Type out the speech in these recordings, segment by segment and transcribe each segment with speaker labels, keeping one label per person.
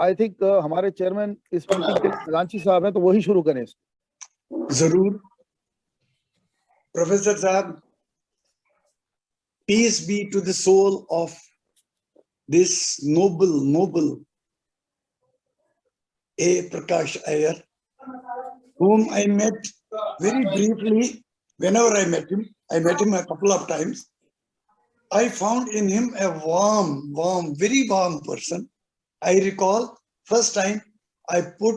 Speaker 1: I think हमारे chairman इस meeting के रांची साहब हैं, तो वही शुरू करें इसको।
Speaker 2: जरूर। प्रोफेसर साहब, peace be to the soul of this noble A. Prakash Iyer, whom I met very briefly. Whenever I met him a couple of times. I found in him a warm, very warm person. I recall first time I put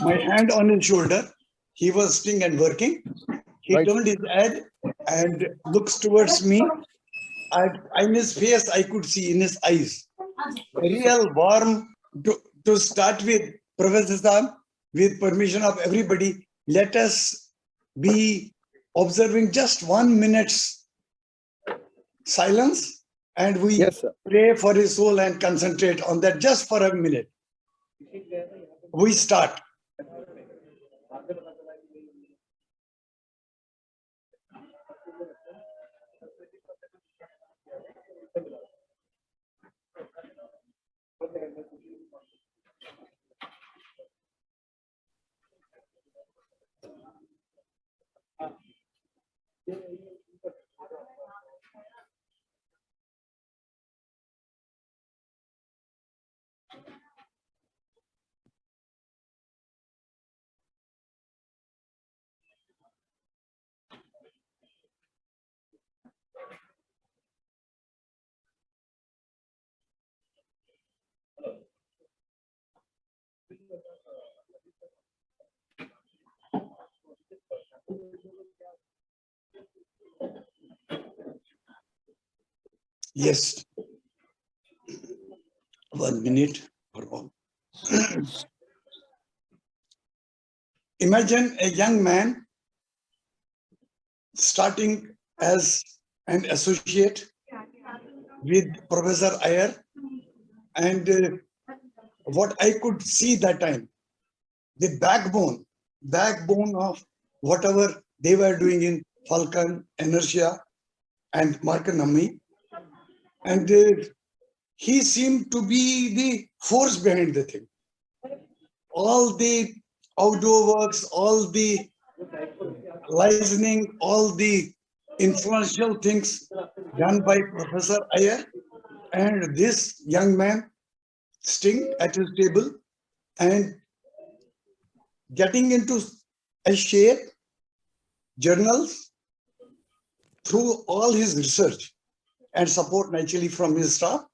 Speaker 2: my hand on his shoulder. He was sitting and working. He turned his head and looks towards me. In his face, I could see in his eyes. Real warm. To start with, Professor Saab, with permission of everybody, let us be observing just 1 minute's silence, and we pray for his soul and concentrate on that just for a minute. We start. Yes. 1 minute for all. Imagine a young man starting as an associate with Professor Iyer, and what I could see that time, the backbone of whatever they were doing in FALCON, ENERTIA, and MARKENOMY, and he seemed to be the force behind the thing. All the outdoor works, all the licensing, all the influential things done by Professor Iyer, and this young man sitting at his table and getting into a shape, journals, through all his research and support naturally from his staff,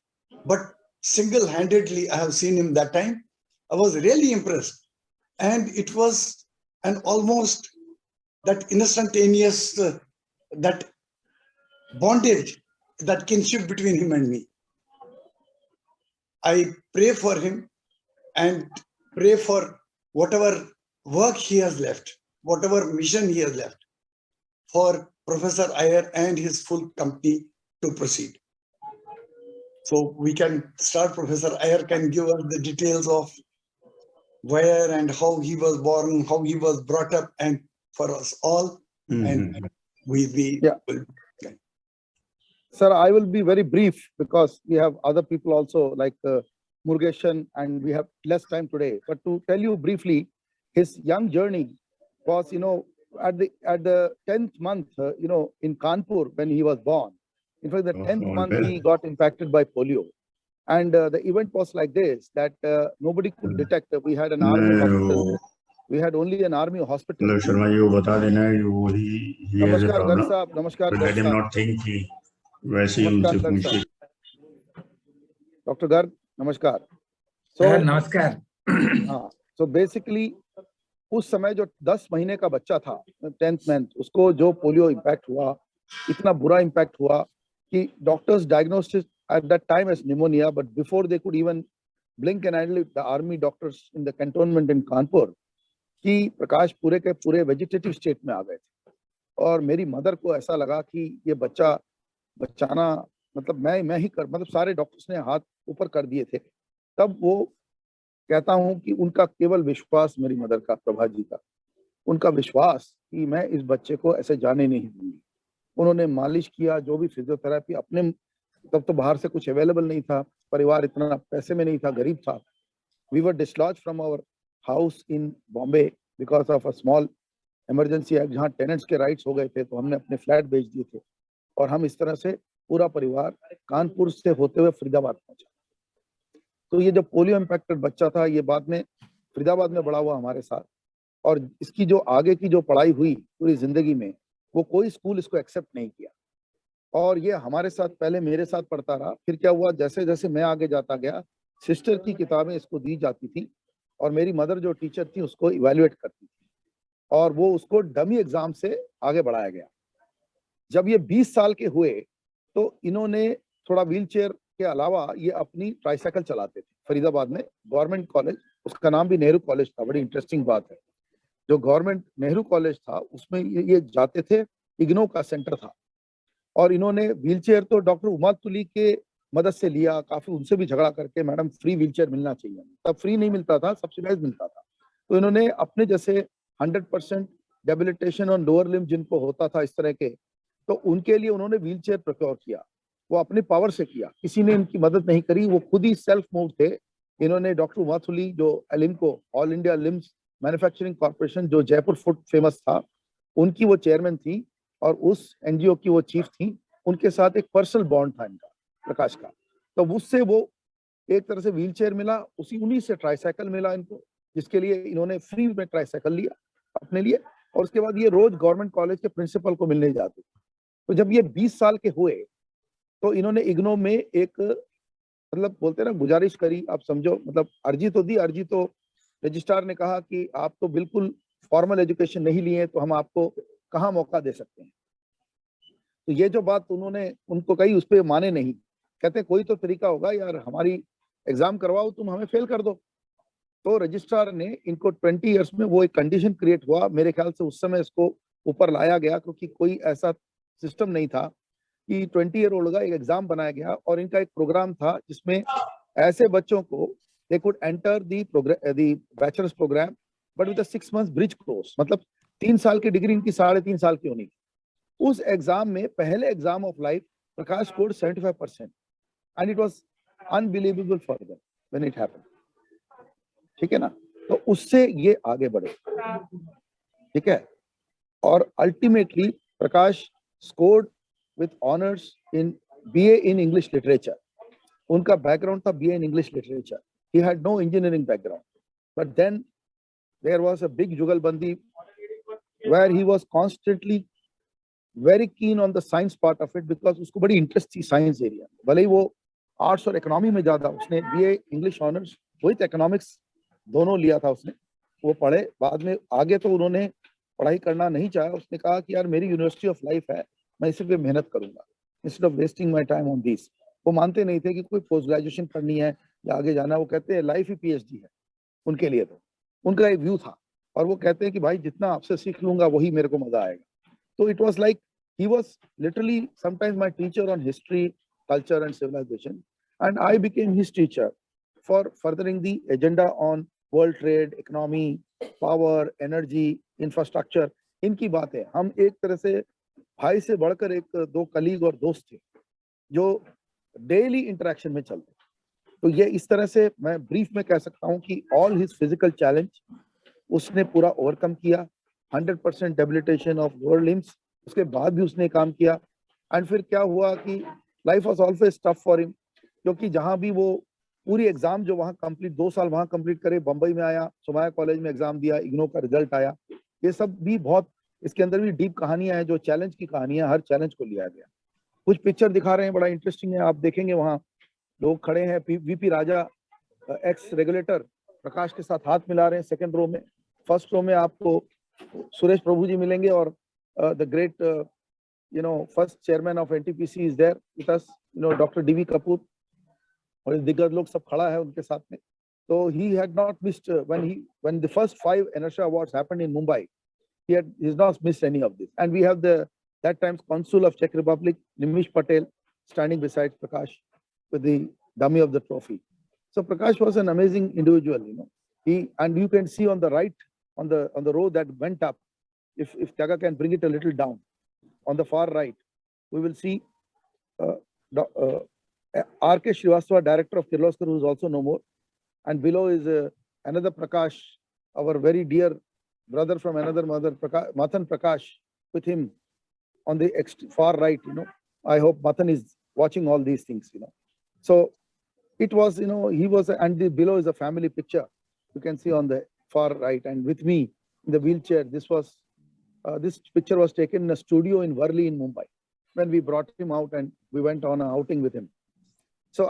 Speaker 2: but single-handedly I have seen him that time. I was really impressed, and it was an almost that instantaneous that bondage, that kinship between him and me. I pray for him and pray for whatever work he has left, whatever mission he has left, for Professor Iyer and his full company to proceed. So we can start. Professor Iyer can give us the details of where and how he was born, how he was brought up, and for us all. And we will.
Speaker 1: Sir, I will be very brief because we have other people also like Murugeshan, and we have less time today. But to tell you briefly, his young journey was, at the 10th month, in Kanpur when he was born. In fact, the 10th month he got infected by polio. And the event was like this, that nobody could detect. We had an army hospital. We had only an army hospital.
Speaker 3: Sharma, you bata dena, he has a problem.
Speaker 1: Namaskar, Garg Sahab. Namaskar,
Speaker 3: But let him not think he वैसे ही उनसे पूछिए.
Speaker 1: Dr. Garg, namaskar. So
Speaker 4: नमस्कार.
Speaker 1: हाँ, so basically उस समय जो 10 महीने का बच्चा था, 10th month, उसको जो पोलियो इम्पैक्ट हुआ, इतना बुरा इम्पैक्ट हुआ कि doctors diagnosed at that time as pneumonia, but before they could even blink an eyelid, the army doctors in the cantonment in Kanpur, कि प्रकाश पूरे के पूरे वेजिटेटिव स्टेट में आ गए थे. और मेरी मदर को ऐसा लगा कि ये बच्चा बचाना, मतलब मैं ही कर, मतलब सारे डॉक्टर्स ने हाथ ऊपर कर दिए थे. तब वो कहता हूँ कि उनका केवल विश्वास, मेरी मदर का, प्रभा जी का, उनका विश्वास कि मैं इस बच्चे को ऐसे जाने नहीं दूंगी. उन्होंने मालिश किया, जो भी फिजियोथेरेपी, अपने तब तो बाहर से कुछ अवेलेबल नहीं था, परिवार इतना पैसे में नहीं था, गरीब था. We were dislodged from our house in Bombay because of a small emergency act, जहाँ tenants के rights हो गए थे, तो हमने अपने फ्लैट बेच दिए थे और हम इस तरह से पूरा परिवार कानपुर से होते हुए फरीदाबाद पहुंचा। तो ये जो पोलियो इम्पैक्टेड बच्चा था, ये बाद में फरीदाबाद में बड़ा हुआ हमारे साथ, और इसकी जो आगे की जो पढ़ाई हुई पूरी जिंदगी में, वो कोई स्कूल इसको एक्सेप्ट नहीं किया। और ये हमारे साथ पहले मेरे साथ पढ़ता रहा, फिर क्या हुआ, जैसे जैसे मैं आगे जाता गया, सिस्टर की किताबें इसको दी जाती थी और मेरी मदर जो टीचर थी उसको इवैल्यूएट करती थी और वो उसको डमी एग्जाम से आगे बढ़ाया गया। जब ये 20 साल के हुए तो इन्होंने थोड़ा व्हीलचेयर के अलावा ये अपनी ट्राईसाइकिल चलाते थे फरीदाबाद में, गवर्नमेंट कॉलेज, उसका नाम भी नेहरू कॉलेज था। बड़ी इंटरेस्टिंग बात है, जो गवर्नमेंट नेहरू कॉलेज था उसमें ये जाते थे, इग्नो का सेंटर था, और इन्होंने व्हीलचेयर तो डॉक्टर उमातुली के मदद से लिया, काफी उनसे भी झगड़ा करके, मैडम फ्री व्हीलचेयर मिलना चाहिए, तब फ्री नहीं मिलता था, सब्सिडाइज मिलता था। तो इन्होंने अपने जैसे 100% डेबिलिटेशन और लोअर लिम्ब जिनको होता था इस तरह के, तो उनके लिए उन्होंने व्हीलचेयर प्रोक्योर किया, वो अपनी पावर से किया, किसी ने इनकी मदद नहीं करी, वो खुद ही सेल्फ मूव थे। इन्होंने डॉक्टर उमातुली जो ALIMCO, all India limbs manufacturing corporation, जो जयपुर फुट फेमस था, उनकी वो चेयरमैन थी और उस एनजीओ की वो चीफ थी। उनके साथ एक पर्सनल बॉन्ड था इनका, प्रकाश का, तो उससे वो एक तरह से व्हीलचेयर मिला, उन्हीं से ट्राईसाइकिल मिला इनको, जिसके लिए इन्होंने फ्री में ट्राईसाइकिल लिया अपने लिए, और उसके बाद ये रोज गवर्नमेंट कॉलेज के प्रिंसिपल को मिलने जाते। तो जब ये 20 साल के हुए तो इन्होंने इग्नो में एक, मतलब बोलते हैं ना, गुजारिश करी, आप समझो, मतलब अर्जी तो दी, अर्जी तो रजिस्ट्रार ने कहा कि आप तो बिल्कुल फॉर्मल एजुकेशन नहीं लिए, तो हम आपको कहाँ मौका दे सकते हैं। तो ये जो बात उन्होंने उनको कही, उस पर माने नहीं, कहते कोई तो तरीका होगा यार, हमारी एग्जाम करवाओ, तुम हमें फेल कर दो। तो रजिस्ट्रार ने इनको 20 इयर्स में वो एक कंडीशन क्रिएट हुआ, मेरे ख्याल से उस समय इसको ऊपर लाया गया, क्योंकि कोई ऐसा सिस्टम नहीं था, कि 20 ईयर ओल्ड का एक एग्जाम बनाया गया और इनका एक प्रोग्राम था जिसमें ऐसे बच्चों को they could enter the bachelors programme but with 6 months bridge course, मतलब 3 साल की डिग्री इनकी 3.5 साल की होनी। उस एग्जाम में पहले exam of life Prakash scored 75% and it was unbelievable for them when it happened. ठीक है ना, तो उससे ये आगे बढ़े, ठीक है, और ultimately Prakash scored with honors in BA in English literature. उनका बैकग्राउंड था BA in English literature. He had no engineering background, but then there was a big जुगलबंदी where he was constantly very keen on the science part of it because उसको बड़ी interest थी science area. भले ही वो arts और economy में ज्यादा, उसने BA English honours with economics दोनों लिया था उसने, वो पढ़े। बाद में आगे तो उन्होंने पढ़ाई करना नहीं चाहा, उसने कहा कि यार मेरी यूनिवर्सिटी ऑफ लाइफ है, मैं इसी पे मेहनत करूंगा, instead of wasting my time on this. वो मानते नहीं थे कि कोई पोस्ट ग्रेजुएशन करनी है या आगे जाना, वो कहते हैं लाइफ ही PhD है उनके लिए। तो उनका एक व्यू था, और वो कहते हैं कि भाई जितना आपसे सीख लूंगा वही मेरे को मजा आएगा। तो it was like he was literally sometimes my teacher on history, culture and civilisation, and I became his teacher for furthering the agenda on world trade, economy, power, energy, infrastructure. इनकी बातें, हम एक तरह से भाई से बढ़कर एक दो कलीग और दोस्त थे जो डेली इंटरेक्शन में चलते। तो ये इस तरह से मैं ब्रीफ में कह सकता हूँ कि ऑल हिज फिजिकल चैलेंज उसने पूरा ओवरकम किया, 100% डेबिलिटेशन ऑफ लोअर लिम्स, उसके बाद भी उसने काम किया। एंड फिर क्या हुआ कि life was always tough for him, क्योंकि जहाँ भी वो पूरी एग्जाम जो वहाँ कंप्लीट 2 साल वहाँ कंप्लीट करे, बम्बई में आया, सोमाया कॉलेज में एग्जाम दिया, इग्नो का रिजल्ट आया, ये सब भी बहुत, इसके अंदर भी डीप कहानियां हैं, जो चैलेंज की कहानियां, हर चैलेंज को लिया गया। कुछ पिक्चर दिखा रहे हैं, बड़ा इंटरेस्टिंग है, आप देखेंगे वहाँ लोग खड़े हैं, VP राजा एक्स रेगुलेटर प्रकाश के साथ हाथ मिला रहे हैं सेकंड रो में। फर्स्ट रो में आपको सुरेश प्रभु जी मिलेंगे, और the great first chairman of NTPC is there with us, doctor DV Kapoor, और दिग्गज लोग सब खड़ा है उनके साथ में। तो he had not missed when the first 5 ENERTIA awards happened in Mumbai, he's not missed any of this. And we have that time's consul of Czech Republic, Nimish Patel, standing beside Prakash with the dummy of the trophy. So Prakash was an amazing individual, and you can see on the right, on the row that went up, if Tyaga can bring it a little down, on the far right, we will see R.K. Srivastava, director of Kirloskar, who is also no more. And below is another Prakash, our very dear brother from another mother, Matan Prakash, with him on the far right, I hope Matan is watching all these things, So it was, he was, and below is a family picture. You can see on the far right, and with me in the wheelchair. This picture was taken in a studio in Worli in Mumbai when we brought him out and we went on an outing with him. So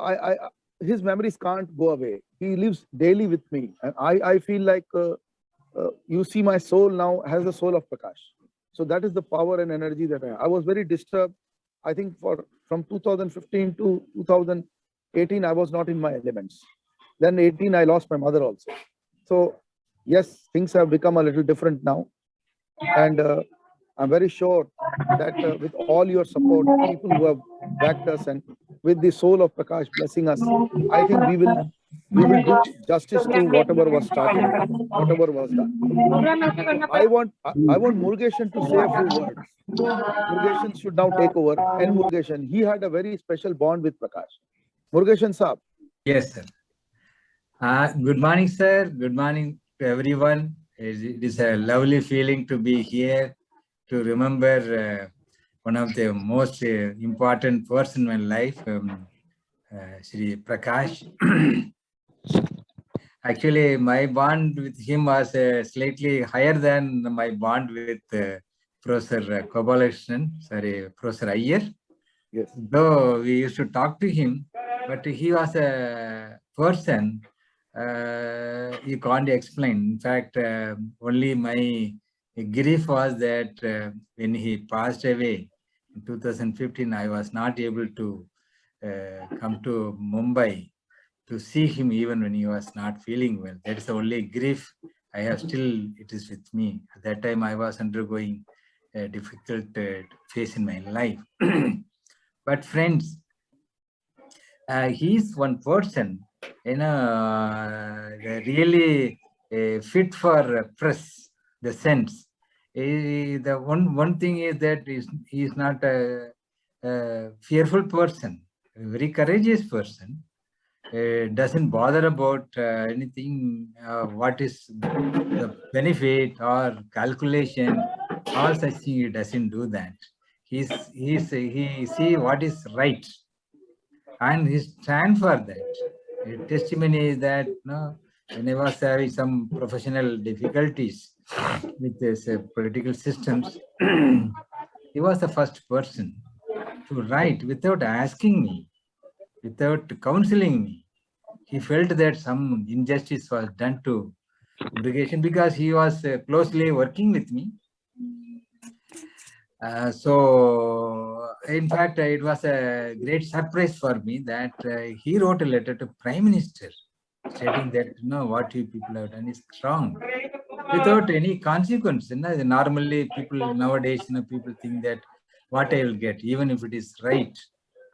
Speaker 1: his memories can't go away. He lives daily with me, and I feel like you see my soul now has the soul of Prakash. So that is the power and energy that I was very disturbed. I think from 2015 to 2018, I was not in my elements. Then 18, I lost my mother also. So yes, things have become a little different now. And I'm very sure that with all your support, people who have backed us, and with the soul of Prakash blessing us, I think we will do justice to whatever was started, whatever was done. I want Murugeshan to say a few words. Murugeshan should now take over. And Murugeshan, he had a very special bond with Prakash. Murugeshan Saab.
Speaker 4: Yes, sir. Good morning, sir. Good morning to everyone. It is a lovely feeling to be here to remember one of the most important person in my life, Shri Prakash. Actually, my bond with him was slightly higher than my bond with Professor Professor IYER.
Speaker 1: Yes.
Speaker 4: Though we used to talk to him, but he was a person you can't explain. In fact, only my grief was that when he passed away in 2015, I was not able to come to Mumbai to see him even when he was not feeling well. That is the only grief I have still, it is with me. At that time, I was undergoing a difficult phase in my life. But friends, he is one person, really fit for press, the sense. The one thing is that he is not a fearful person, a very courageous person. Doesn't bother about anything, what is the benefit or calculation, all such thing. He doesn't do that. He see what is right, and he stand for that. A testimony is that when I was having some professional difficulties with this political systems, he was the first person to write without asking me, without counseling me. He felt that some injustice was done to irrigation because he was closely working with me. So, in fact, it was a great surprise for me that he wrote a letter to Prime Minister stating that what you people have done is wrong, without any consequence. Normally, people nowadays, people think that what I will get, even if it is right,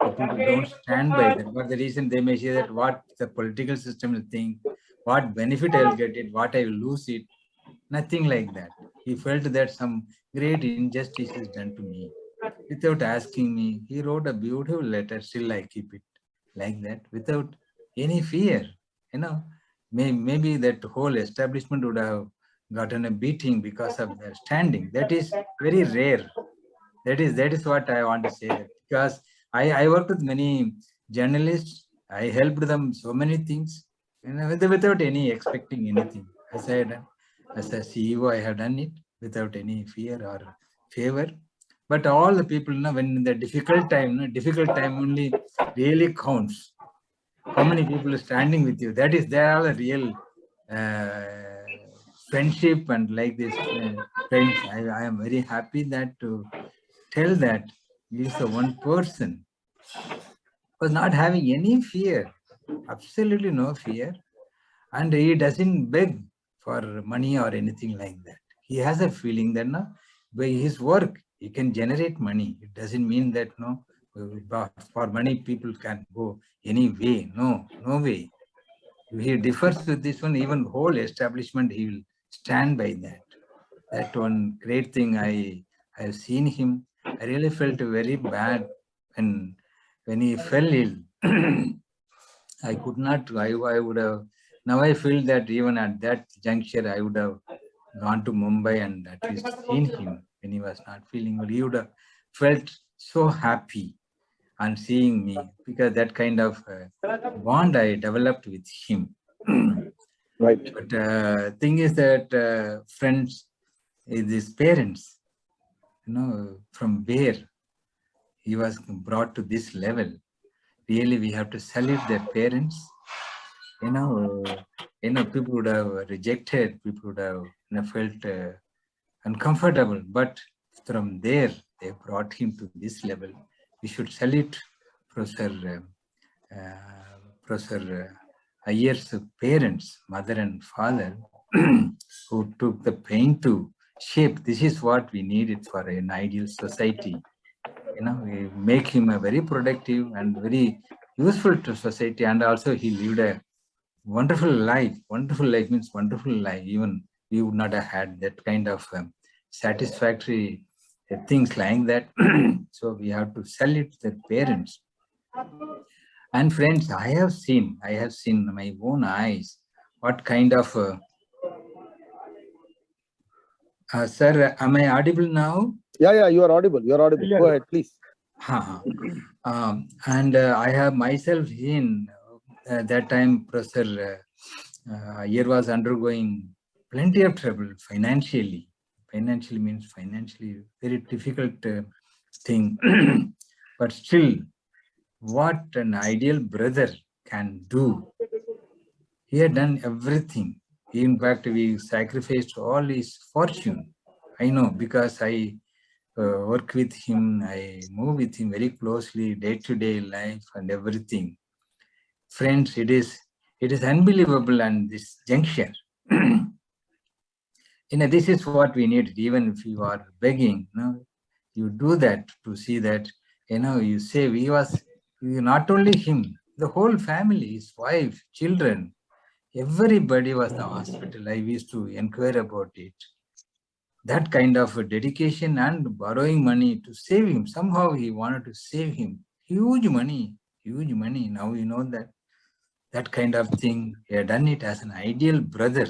Speaker 4: people don't stand by that. For the reason they may say that what the political system will think, what benefit I will get it, what I will lose it. Nothing like that. He felt that some great injustice is done to me. Without asking me, he wrote a beautiful letter. Still, I keep it like that, without any fear. Maybe that whole establishment would have gotten a beating because of their standing. That is very rare. That is what I want to say. That because I worked with many journalists. I helped them so many things, without any expecting anything. As a CEO, I have done it without any fear or favor. But all the people, when in the difficult time only really counts. How many people are standing with you? That is, they are all a real friendship and like this friends. I am very happy that to tell that he is the one person was not having any fear, absolutely no fear, and he doesn't beg for money or anything like that. He has a feeling that by his work he can generate money. It doesn't mean that for money people can go any way. No way. If he differs with this one, even whole establishment, he will stand by that. That one great thing I have seen him. I really felt very bad when he fell ill. I could not. I would have Now I feel that even at that juncture, I would have gone to Mumbai and at least seen him when he was not feeling well. He would have felt so happy on seeing me, because that kind of bond I developed with him.
Speaker 1: Right.
Speaker 4: But thing is that friends, his parents, from where he was brought to this level, really we have to salute their parents. People would have rejected, people would have felt uncomfortable, but from there they brought him to this level. We should salute Professor IYER's parents, mother and father, who took the pain to shape. This is what we needed for an ideal society. We make him a very productive and very useful to society, and also he lived a wonderful life. Wonderful life means wonderful life. Even we would not have had that kind of satisfactory things like that. So we have to salute the parents. And friends, I have seen my own eyes what kind of sir, am I audible now?
Speaker 1: Yeah, you are audible. You are audible.
Speaker 2: Yeah.
Speaker 1: Go ahead, please.
Speaker 4: And I have myself seen that time Professor IYER was undergoing plenty of trouble financially. Financially means financially very difficult thing. But still, what an ideal brother can do. He had done everything. In fact, we sacrificed all his fortune. I know, because I work with him, I move with him very closely, day-to-day life and everything. Friends, it is unbelievable, and this juncture. This is what we need. Even if you are begging, you do that to see that, you say not only him, the whole family, his wife, children, everybody was in the hospital. I used to inquire about it. That kind of dedication and borrowing money to save him. Somehow he wanted to save him. Huge money. Now you know that kind of thing. He had done it as an ideal brother.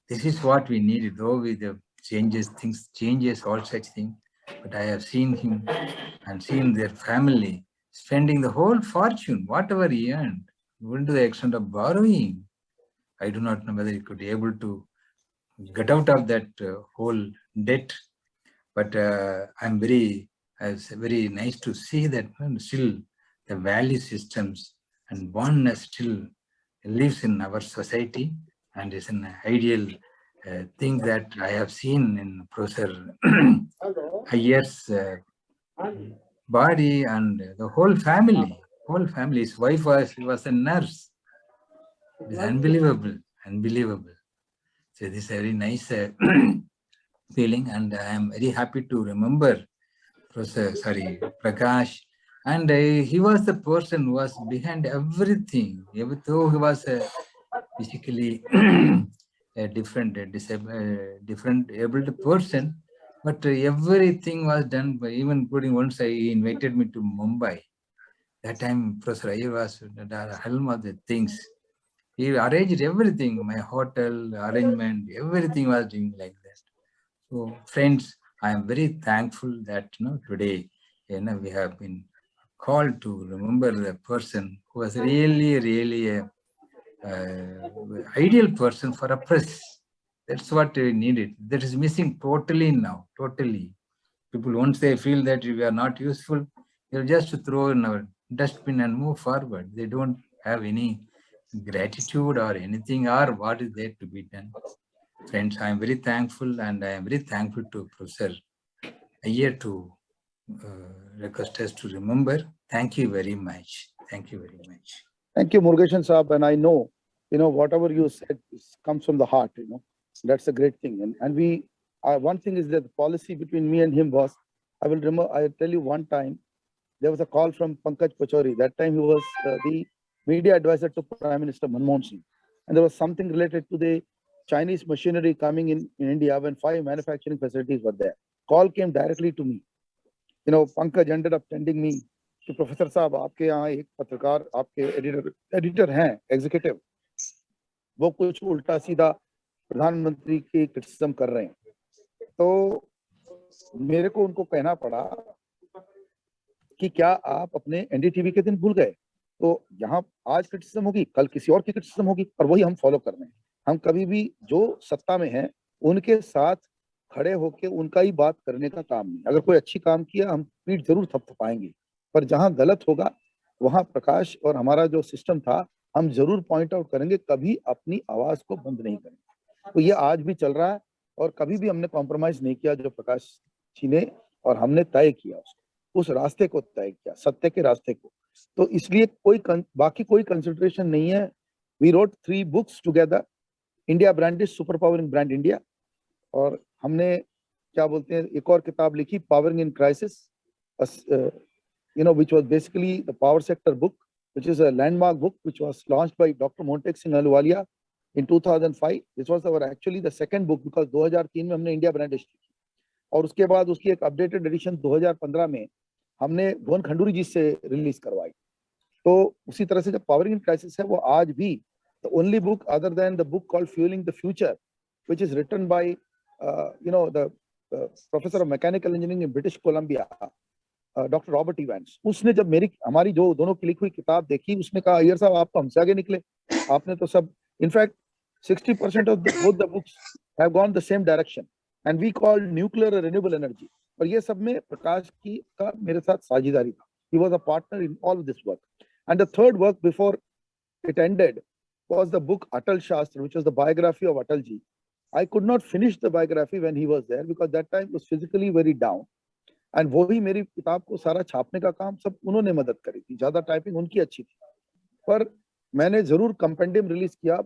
Speaker 4: This is what we needed, though with the things changes, all such things. But I have seen him and seen their family spending the whole fortune, whatever he earned, even to the extent of borrowing. I do not know whether he could be able to get out of that whole debt. But it's very nice to see that still the value systems and oneness still lives in our society, and is an ideal thing that I have seen in Professor IYER's body and the whole family. His wife was a nurse. It is unbelievable. So this is a very nice feeling, and I am very happy to remember Prakash. And he was the person who was behind everything. Even though he was physically a different abled person, but everything was done by, even including once he invited me to Mumbai. That time Professor IYER was the helm of the things. He arranged everything, my hotel arrangement, everything was doing like that. So friends, I am very thankful that today we have been called to remember the person who was really a ideal person for a press. That's what we needed. That is missing totally now, totally. People, once they feel that we are not useful, they'll just throw in our dustbin and move forward. They don't have any gratitude or anything, or what is there to be done. Friends, I am very thankful, and I am very thankful to Professor IYER to request us to remember. Thank you very much. Thank you very much.
Speaker 1: Thank you, Murugesan Saab. And I know, whatever you said comes from the heart. That's a great thing. And we, one thing is that the policy between me and him was, I'll tell you one time, there was a call from Pankaj Pachauri. That time he was the media advisor to Prime Minister Manmohan Singh. And there was something related to the Chinese machinery coming in India when 5 manufacturing facilities were there. Call came directly to me. Pankaj ended up sending me to Professor Saab, आपके यहाँ एक पत्रकार, आपके editor हैं, executive. वो कुछ उल्टा सीधा प्रधानमंत्री की क्रिटिसिज्म कर रहे हैं। तो मेरे को उनको कहना पड़ा कि क्या आप अपने एनडीटीवी के दिन भूल गए? तो यहाँ आज क्रिटिसिज्म होगी, कल किसी और की क्रिटिसिज्म होगी, और वही हम फॉलो कर रहे हैं। हम कभी भी जो सत्ता में हैं उनके साथ खड़े होके उनका ही बात करने का काम नहीं। अगर कोई अच्छी काम किया हम पीठ जरूर थपथपाएंगे, पर जहां गलत होगा वहां प्रकाश और हमारा जो सिस्टम था हम जरूर पॉइंट आउट करेंगे, कभी अपनी आवाज को बंद नहीं करेंगे। तो ये आज भी चल रहा है और कभी भी हमने कॉम्प्रोमाइज नहीं किया जो प्रकाश जी ने और हमने तय किया उसको, उस रास्ते को तय किया, सत्य के रास्ते को। तो इसलिए बाकी कोई कंसिडरेशन नहीं है। We wrote 3 books together, India brand is super powering brand India, और हमने क्या बोलते हैं एक और किताब लिखी, powering in crisis, which was basically the power sector book, which is a landmark book which was launched by Dr. Montek Singh Ahluwalia in 2005. This was our actually the second book because 2003 में हमने India brand लिखी और उसके बाद उसकी एक updated addition 2015 में हमने भुवन खंडूरी जी से रिलीज करवाई। तो उसी तरह से जब पावरिंग इन क्राइसिस है वो आज भी the only book other than the book called Fueling the Future, which is written by the professor of mechanical engineering in British Columbia, doctor Robert events. उसने जब हमारी जो दोनों की लिखी हुई किताब देखी, उसने कहा अय्यर साहब आप तो हमसे आगे निकले, आपने तो सब, in fact 60% of both the books have gone the same direction and we call nuclear renewable energy. और ये सब में प्रकाश की का मेरे साथ साझेदारी था। He was a partner in all this work. And the third work before it ended was the book Atal Shastra, which was the biography of Atal ji. I could not finish the biography when he was there because that time was physically very down. And वो ही मेरी किताब को सारा छापने का काम सब उन्होंने मदद करी थी, ज्यादा टाइपिंग उनकी अच्छी थी। पर मैंने जरूर कंपेंडियम रिलीज किया।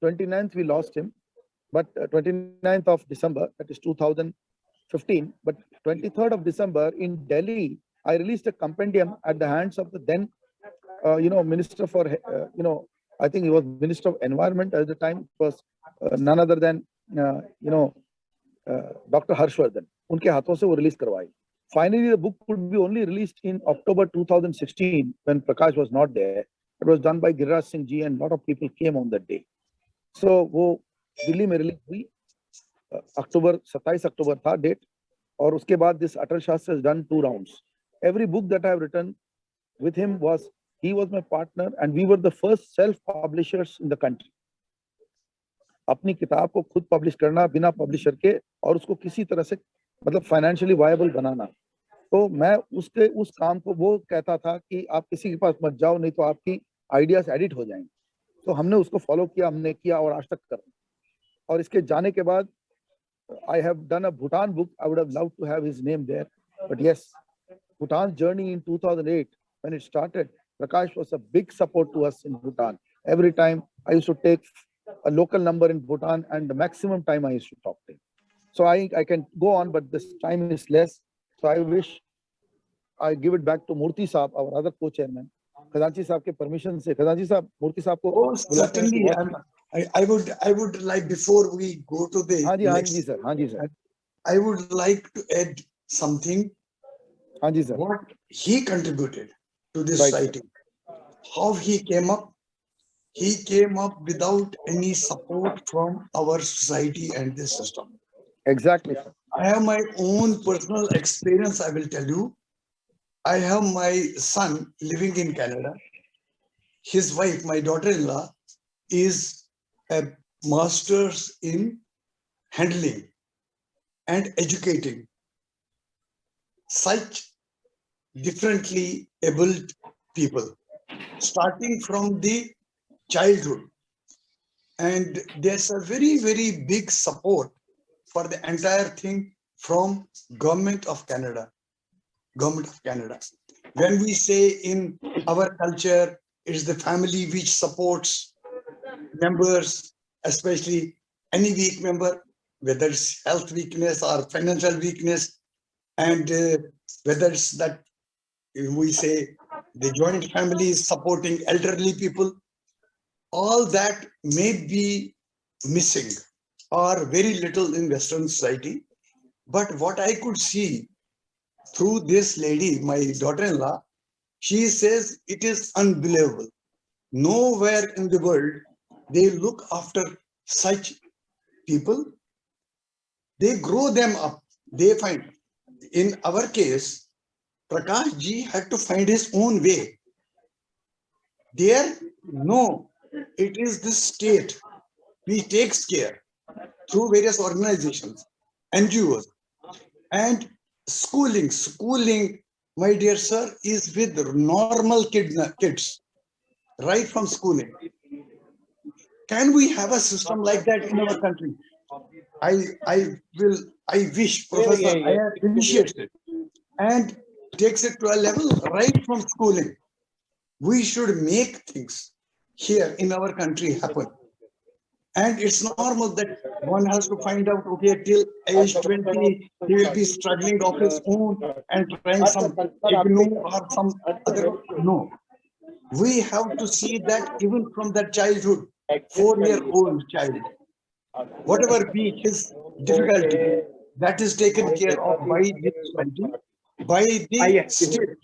Speaker 1: 29th we lost him, but 29th of December, that is 2015, but 23rd of December in Delhi, I released a compendium at the hands of the then, Minister for, I think he was Minister of Environment at the time. It was none other than, Dr. Harshvardhan. उनके हाथों से वो release करवाई। Finally, the book could be only released in October 2016 when Prakash was not there. It was done by Giriraj Singh ji and a lot of people came on that day. So वो दिल्ली में release हुई, 27 अक्टूबर था date. और उसके बाद this Atal Shastra has done 2 rounds. Every book that I have written with him he was my partner and we were the first self-publishers in the country. अपनी किताब को खुद पब्लिश करना बिना पब्लिशर के और उसको किसी तरह से मतलब फाइनेंशियली वायबल बनाना। तो मैं उस काम को, वो कहता था कि आप किसी के पास मत जाओ नहीं तो आपकी आइडियाज एडिट हो जाएंगे। तो हमने उसको फॉलो किया, हमने किया और आज तक कर रहे हैं। और इसके जाने के बाद I have done a Bhutan book. I would have loved to have his name there, but yes, Bhutan's journey in 2008 when it started, Prakash was a big support to us in Bhutan. Every time I used to take a local number in Bhutan and the maximum time I used to talk to him. So I can go on, but this time is less. So I wish I give it back to Murthy Saab, our other co-chairman. Khazanchi Saab ke permission se, Khazanchi Saab, Murthy Saab ko.
Speaker 2: Oh, certainly. I would like, before we go to the
Speaker 1: next, sir.
Speaker 2: I would like to add something.
Speaker 1: Sir.
Speaker 2: What he contributed to this society, how he came up. He came up without any support from our society and this system.
Speaker 1: Exactly.
Speaker 2: I have my own personal experience, I will tell you. I have my son living in Canada. His wife, my daughter-in-law, is a master's in handling and educating such differently abled people, starting from the childhood. And there's a very, very big support for the entire thing from Government of Canada. When we say in our culture, it's the family which supports members, especially any weak member, whether it's health weakness or financial weakness, and whether it's that we say the joint family is supporting elderly people, all that may be missing or very little in Western society. But what I could see through this lady, my daughter-in-law, she says it is unbelievable. Nowhere in the world they look after such people, they grow them up. They find, in our case, Prakash ji had to find his own way. There, no, it is the state which takes care through various organizations, NGOs, and schooling. Schooling, my dear sir, is with normal kids, right from schooling. Can we have a system like that in our country? I wish Professor Iyer initiates it and takes it to a level right from schooling. We should make things here in our country happen. And it's normal that one has to find out, okay, till age 20, he will be struggling of his own and trying some IGNO or some other. No. We have to see that even from that childhood, 4-year-old child, whatever be his difficulty, that is taken care of by the society, by the state.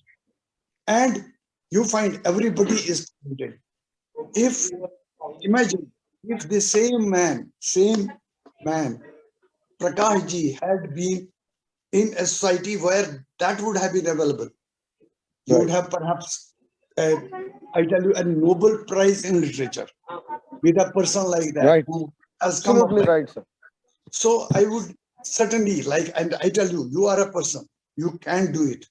Speaker 2: And you find everybody is talented. If, imagine, if the same man, Prakash ji, had been in a society where that would have been available, you would have perhaps, I tell you, a Nobel Prize in literature with a person like that.
Speaker 1: Right.
Speaker 2: Who has come up
Speaker 1: Absolutely
Speaker 2: like
Speaker 1: right, sir.
Speaker 2: So I would certainly like, and I tell you, you are a person, you can do it.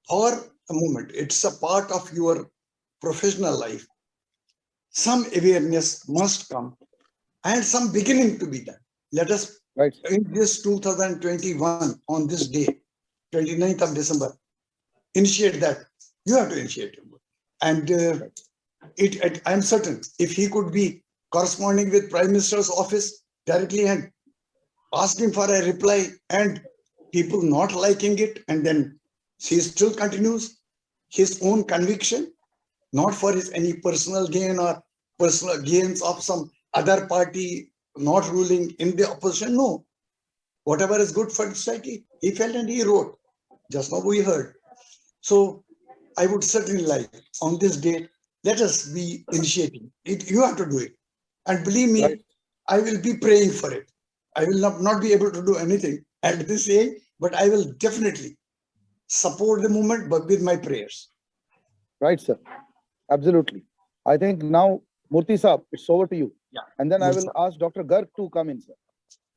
Speaker 2: For a moment, it's a part of your professional life. Some awareness must come and some beginning to be done. Let us,
Speaker 1: Right.
Speaker 2: in this 2021, on this day, 29th of December, initiate that. You have to initiate it. And I'm certain if he could be corresponding with Prime Minister's office directly and asking for a reply and people not liking it, and then he still continues his own conviction, not for his any personal gain or personal gains of some other party not ruling in the opposition. No, whatever is good for society, he felt and he wrote. Just now we heard. So I would certainly like on this date, let us be initiating it. You have to do it. And believe me,
Speaker 1: Right.
Speaker 2: I will be praying for it. I will not be able to do anything at this age, but I will definitely support the movement, but with my prayers.
Speaker 1: Right, sir. Absolutely. I think now, Murthy Saab, it's over to you.
Speaker 2: Yeah.
Speaker 1: And then
Speaker 2: Yes,
Speaker 1: I will ask Dr. Garg to come in, sir.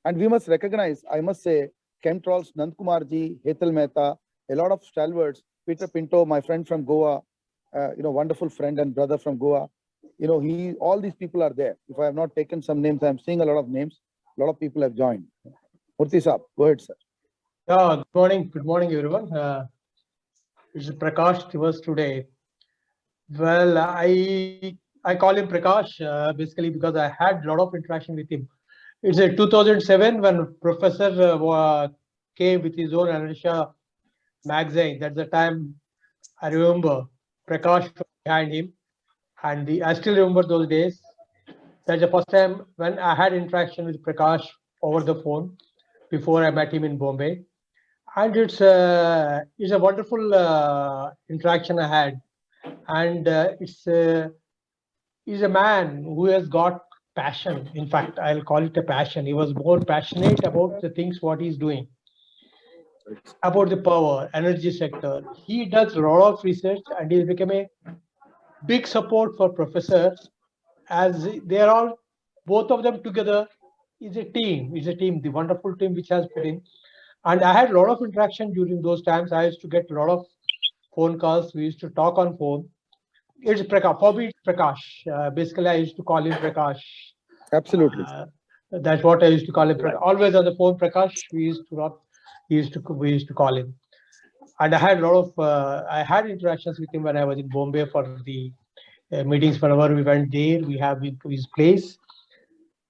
Speaker 1: And we must recognize, I must say, Chemtrol's Nandkumar ji, Hetal Mehta, a lot of stalwarts, Peter Pinto, my friend from Goa, wonderful friend and brother from Goa. All these people are there. If I have not taken some names, I'm seeing a lot of names. A lot of people have joined. Murthy Saab, go ahead, sir.
Speaker 5: Good morning, everyone. It's Prakash Divas today. Well, I call him Prakash basically because I had a lot of interaction with him. It's 2007 when Professor came with his own ENERTIA magazine. That's the time I remember Prakash was behind him, and I still remember those days. That's the first time when I had interaction with Prakash over the phone before I met him in Bombay. And it's a wonderful interaction I had, and he's a man who has got passion. In fact, I'll call it a passion. He was more passionate about the things what he's doing, about the power, energy sector. He does a lot of research, and he's become a big support for Professor, as they are all, both of them together is a team. The wonderful team which has put in. And I had a lot of interaction during those times. I used to get a lot of phone calls. We used to talk on phone. It's Prakash. For me, it's Prakash. Basically, I used to call him Prakash.
Speaker 1: Absolutely.
Speaker 5: That's what I used to call him. Always on the phone, Prakash. We used to call him. And I had a lot of I had interactions with him when I was in Bombay for the meetings. Whenever we went there, we have his place.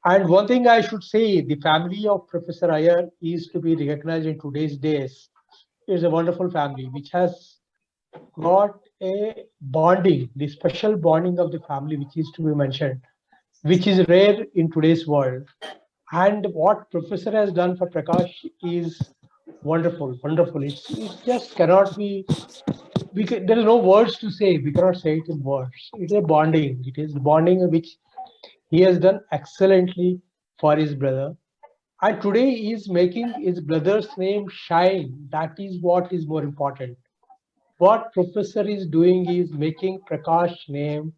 Speaker 5: And one thing I should say, the family of Professor Iyer is to be recognized in today's days. It's a wonderful family which has got a bonding, the special bonding of the family which is to be mentioned, which is rare in today's world. And what Professor has done for Prakash is wonderful. It just cannot be, there is no words to say. We cannot say it in words. It is a bonding. It is bonding which He has done excellently for his brother. And today he is making his brother's name shine. That is what is more important. What Professor is doing is making Prakash's name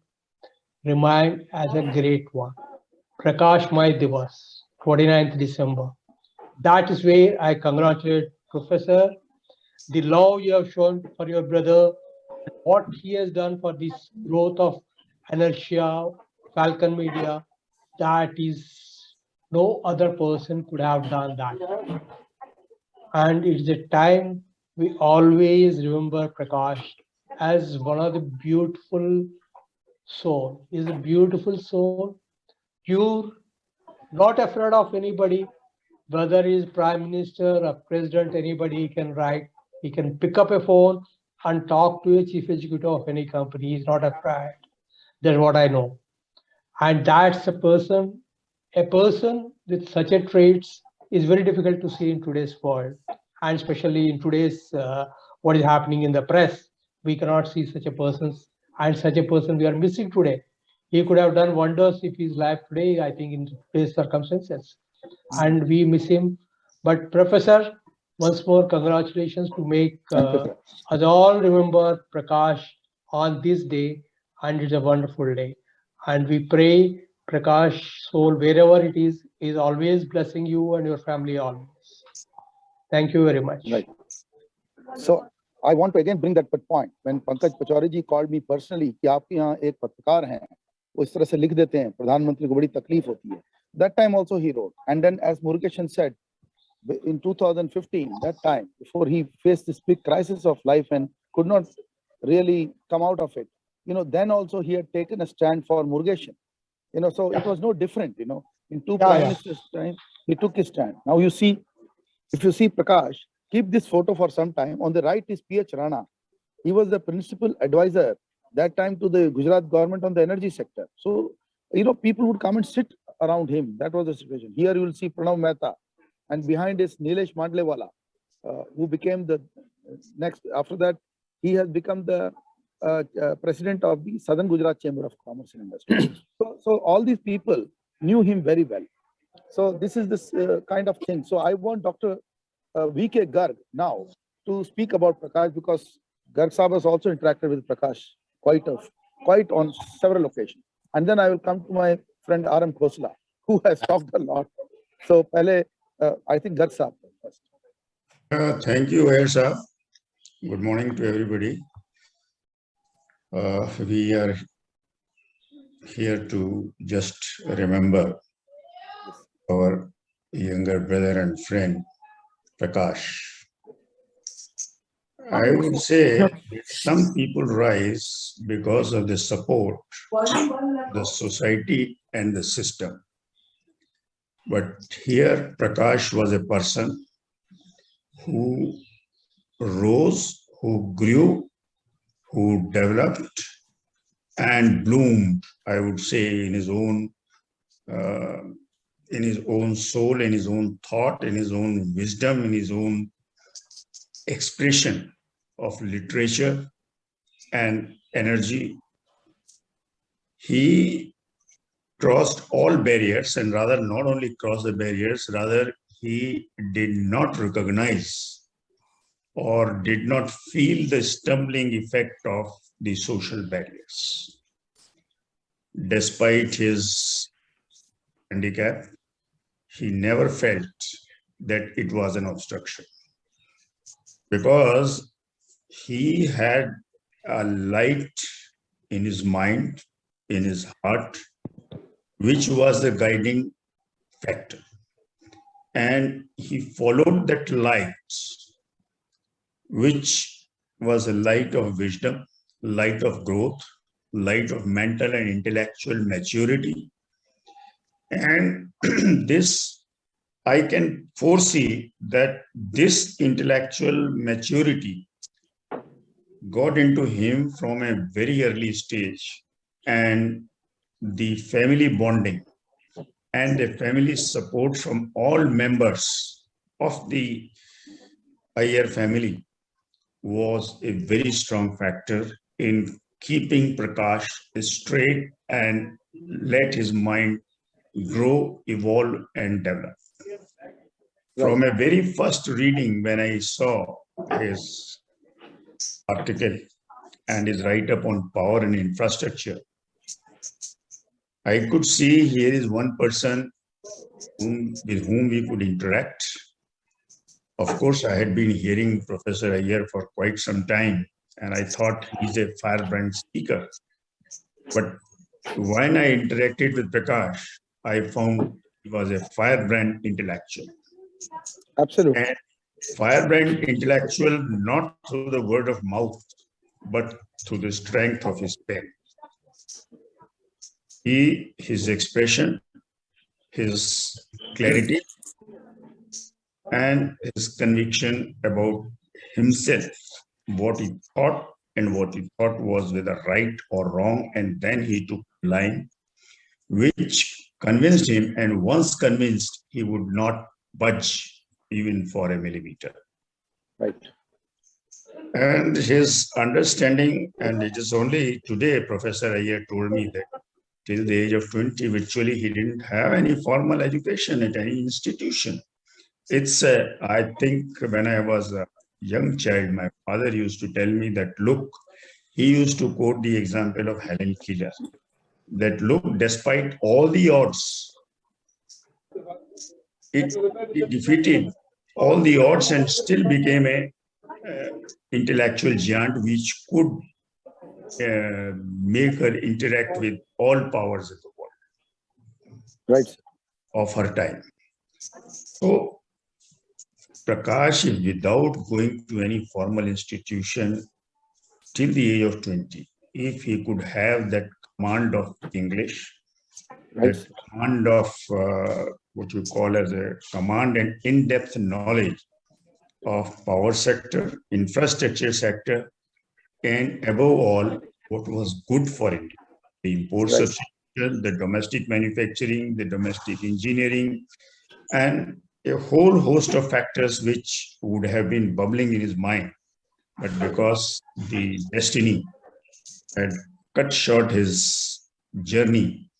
Speaker 5: remain as a great one. Prakash My Divas, 29th December. That is where I congratulate Professor. The love you have shown for your brother, what he has done for this growth of Inertia, Falcon Media, that is no other person could have done that. And it's a time we always remember Prakash as one of the beautiful soul. He's a beautiful soul, pure, not afraid of anybody, whether he's prime minister or president, anybody he can write. He can pick up a phone and talk to a chief executive of any company. He's not afraid. That's what I know. And that's a person with such a traits is very difficult to see in today's world. And especially in today's, what is happening in the press, we cannot see such a person. And such a person we are missing today. He could have done wonders if he's alive today, I think, in today's circumstances. And we miss him. But Professor, once more, congratulations to make us all remember Prakash on this day. And it's a wonderful day. And we pray Prakash soul, wherever it is always blessing you and your family always. Thank you very much.
Speaker 1: Right. So I want to again bring that point. When Pankaj Pachauri ji called me personally कि आपके यहाँ एक पत्रकार हैं, वो इस तरह से लिख देते हैं, प्रधानमंत्री को बड़ी तकलीफ होती है. That time also he wrote. And then as Murugeshan said, in 2015, that time, before he faced this big crisis of life and could not really come out of it, then also he had taken a stand for Murugeshan. So it was no different, in two prime ministers' time, he took his stand. Now you see, if you see Prakash, keep this photo for some time. On the right is P.H. Rana. He was the principal advisor that time to the Gujarat government on the energy sector. So, people would come and sit around him. That was the situation. Here you will see Pranav Mehta, and behind is Nilesh Mandlewala, who became the next. After that, he has become the president of the Southern Gujarat Chamber of Commerce and Industry. So all these people knew him very well. So this is this kind of thing. So I want Dr. V.K. Garg now to speak about Prakash, because Garg Sahab has also interacted with Prakash quite on several occasions. And then I will come to my friend R.M. Khosla, who has talked a lot. So I think Garg Sahab first.
Speaker 3: Thank you, YOGI sir. Good morning to everybody. We are here to just remember our younger brother and friend, Prakash. I would say that some people rise because of the support, the society and the system. But here Prakash was a person who rose, who grew, who developed and bloomed, I would say, in his own soul, in his own thought, in his own wisdom, in his own expression of literature and energy. He crossed all barriers, and rather not only crossed the barriers, rather he did not recognize or did not feel the stumbling effect of the social barriers. Despite his handicap, he never felt that it was an obstruction, because he had a light in his mind, in his heart, which was the guiding factor. And he followed that light, which was a light of wisdom, light of growth, light of mental and intellectual maturity. And this, I can foresee that this intellectual maturity got into him from a very early stage, and the family bonding and the family support from all members of the IYER family was a very strong factor in keeping Prakash straight and let his mind grow, evolve, and develop. From a very first reading, when I saw his article and his write-up on power and infrastructure, I could see here is one person with whom we could interact. Of course, I had been hearing Professor IYER for quite some time, and I thought he's a firebrand speaker. But when I interacted with Prakash, I found he was a firebrand intellectual.
Speaker 1: Absolutely.
Speaker 3: And firebrand intellectual, not through the word of mouth, but through the strength of his pen. His expression, his clarity, and his conviction about himself, what he thought and what he thought was whether right or wrong, and then he took a line which convinced him, and once convinced, he would not budge even for a millimeter.
Speaker 1: Right.
Speaker 3: And his understanding, and it is only today Professor IYER told me that till the age of 20, virtually he didn't have any formal education at any institution. It's, I think when I was a young child, my father used to tell me that, look, he used to quote the example of Helen Keller, that look, despite all the odds, it defeated all the odds and still became a intellectual giant which could make her interact with all powers of the world.
Speaker 1: Right.
Speaker 3: Of her time. So Prakash, without going to any formal institution till the age of 20, if he could have that command of English,
Speaker 1: Right.
Speaker 3: that command of what you call as a command and in-depth knowledge of power sector, infrastructure sector, and above all, what was good for India, the import
Speaker 1: Right.
Speaker 3: substitution, the domestic manufacturing, the domestic engineering, and a whole host of factors which would have been bubbling in his mind. But because the destiny had cut short his journey,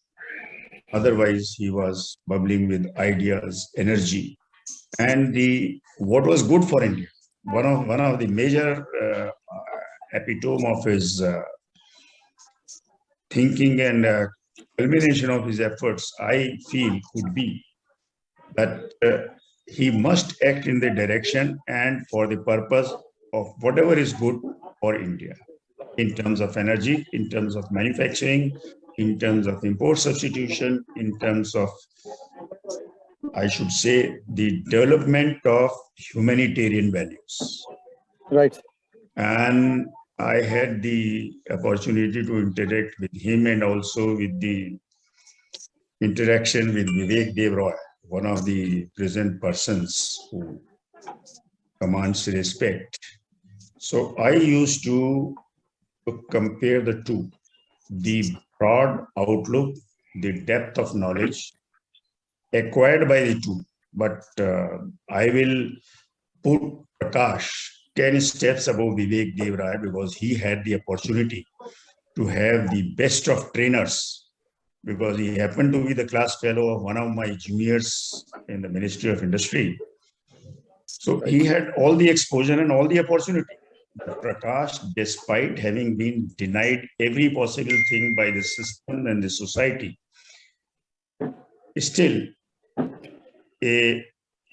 Speaker 3: otherwise he was bubbling with ideas, energy, and what was good for India. One of the major epitome of his thinking and culmination of his efforts, I feel, could be that he must act in the direction and for the purpose of whatever is good for India, in terms of energy, in terms of manufacturing, in terms of import substitution, in terms of, I should say, the development of humanitarian values.
Speaker 1: Right.
Speaker 3: And I had the opportunity to interact with him and also with the interaction with Vivek Dev Roy, one of the present persons who commands respect. So I used to compare the two, the broad outlook, the depth of knowledge acquired by the two. But I will put Prakash 10 steps above Vivek Dev Roy because he had the opportunity to have the best of trainers, because he happened to be the class fellow of one of my juniors in the Ministry of Industry. So he had all the exposure and all the opportunity. But Prakash, despite having been denied every possible thing by the system and the society, still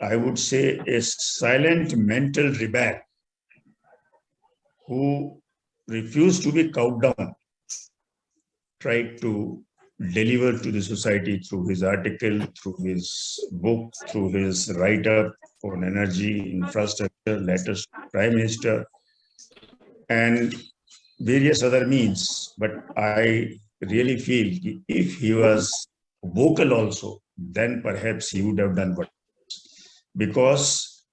Speaker 3: I would say a silent mental rebel who refused to be cowed down, tried to deliver to the society through his article, through his book, through his write-up on energy, infrastructure, letters to Prime Minister, and various other means. But I really feel if he was vocal also, then perhaps he would have done what. Because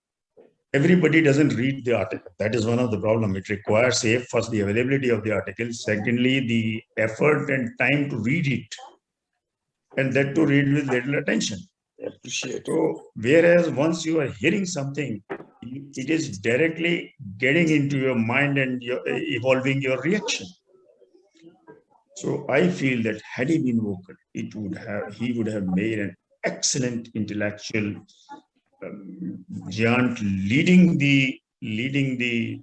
Speaker 3: everybody doesn't read the article. That is one of the problems. It requires, first, the availability of the article. Secondly, the effort and time to read it. And that to read with little attention.
Speaker 2: Appreciate.
Speaker 3: So, whereas once you are hearing something, it is directly getting into your mind and evolving your reaction. So I feel that had he been vocal, he would have made an excellent intellectual giant, leading the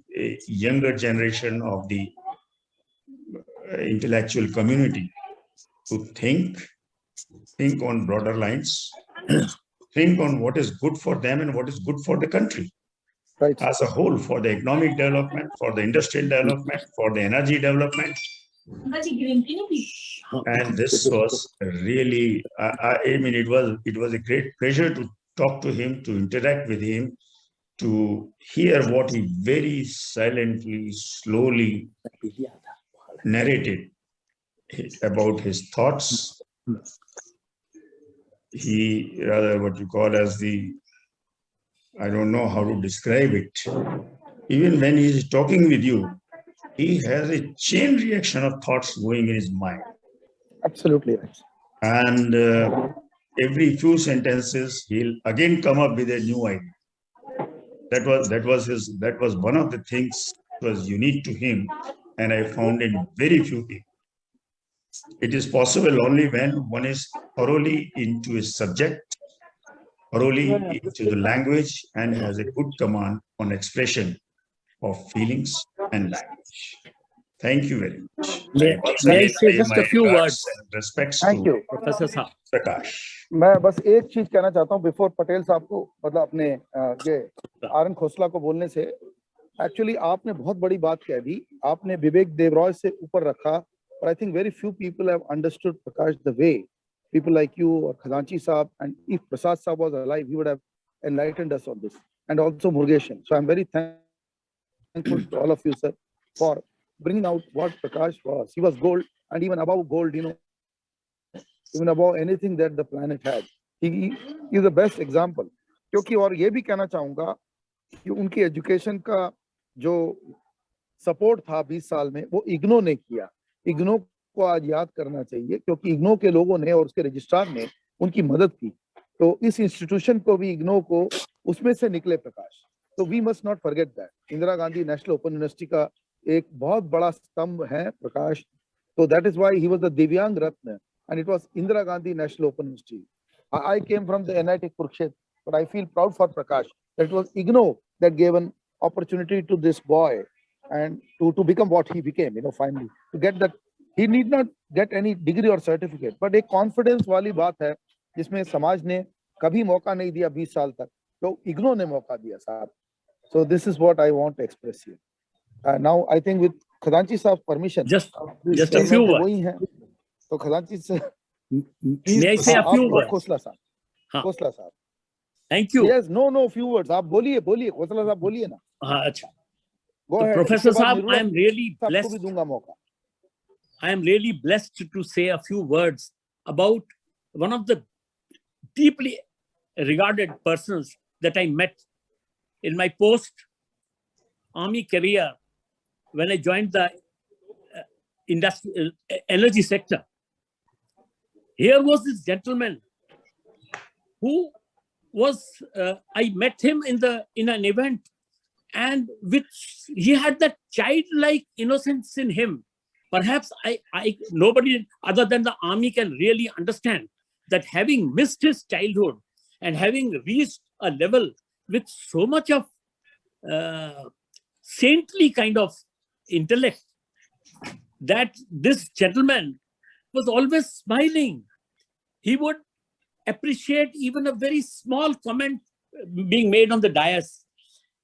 Speaker 3: younger generation of the intellectual community to think on broader lines, think on what is good for them and what is good for the country
Speaker 1: Right.
Speaker 3: as a whole, for the economic development, for the industrial development, for the energy development. And this was really, I mean, it was a great pleasure to talk to him, to interact with him, to hear what he very silently, slowly narrated about his thoughts. He rather what you call as the, I don't know how to describe it. Even when he is talking with you, he has a chain reaction of thoughts going in his mind.
Speaker 1: Absolutely right.
Speaker 3: And every few sentences, he'll again come up with a new idea. That was one of the things that was unique to him, and I found in very few people. It is possible only when one is thoroughly into a subject, thoroughly into the language, and has a good command on expression of feelings and language. Thank you very much.
Speaker 6: May I say just a few words?
Speaker 3: Respects
Speaker 1: Thank
Speaker 3: to
Speaker 1: you.
Speaker 6: Professor Saab.
Speaker 3: Prakash.
Speaker 1: मैं बस एक चीज कहना चाहता हूँ before Patel साहब को, मतलब अपने ये आरएन खोसला को बोलने से, एक्चुअली आपने बहुत बड़ी बात कह दी, आपने विवेक देवरॉय से ऊपर रखा, और I think very few people have understood Prakash the way people like you or Khazanchi Saab, and if Prasad Saab was alive, he would have enlightened us on this, and also Murugeshan. So I'm very thankful to all of you, sir, for bringing out what Prakash was. He was gold, and even above gold, you know, even above anything that the planet had. He is the best example. क्योंकि और ये भी कहना चाहूँगा कि उनकी education का जो सपोर्ट था 20 साल में, वो इग्नो ने किया. इग्नो को आज याद करना चाहिए, क्योंकि इग्नो के लोगों ने और उसके रजिस्ट्रार ने उनकी मदद की. तो इस इंस्टीट्यूशन को भी, इग्नो को, उसमें से निकले प्रकाश. तो we must not forget that. Indira Gandhi national open university का एक बहुत बड़ा स्तंभ है प्रकाश. तो that is why he was the Divyang Ratna, and it was Indira Gandhi National Open University. I came from the NIT Kurukshetra, but I feel proud for Prakash that it was IGNO that gave an opportunity to this boy and to become what he became, you know, finally. To get that, he need not get any degree or certificate, but एक confidence वाली बात है जिसमें समाज ने कभी मौका नहीं दिया 20 साल तक, तो IGNO ने मौका दिया साहब. So this is what I want to express here. Now I think with Khazanchi Saab's permission,
Speaker 6: Just a few words.
Speaker 1: वही हैं. तो खजांची से
Speaker 6: May I say a few words?
Speaker 1: Khosla साहब,
Speaker 6: हाँ.
Speaker 1: खोसला साहब.
Speaker 6: Thank you.
Speaker 1: Yes, no, few words. आप बोलिए, खोसला साहब बोलिए ना.
Speaker 6: हाँ, अच्छा.
Speaker 1: Go
Speaker 6: So,
Speaker 1: ahead.
Speaker 6: Professor
Speaker 1: उसके बाद
Speaker 6: Saab,
Speaker 1: निर्वाण
Speaker 6: I am really
Speaker 1: साहब को
Speaker 6: blessed.
Speaker 1: भी दूंगा मौका.
Speaker 6: I am really blessed to say a few words about one of the deeply regarded persons that I met in my post-army career when I joined the energy sector. Here was this gentleman who was, I met him in an event, and which he had that childlike innocence in him. Perhaps nobody other than the army can really understand that, having missed his childhood and having reached a level with so much of saintly kind of intellect, that this gentleman was always smiling. He would appreciate even a very small comment being made on the dais.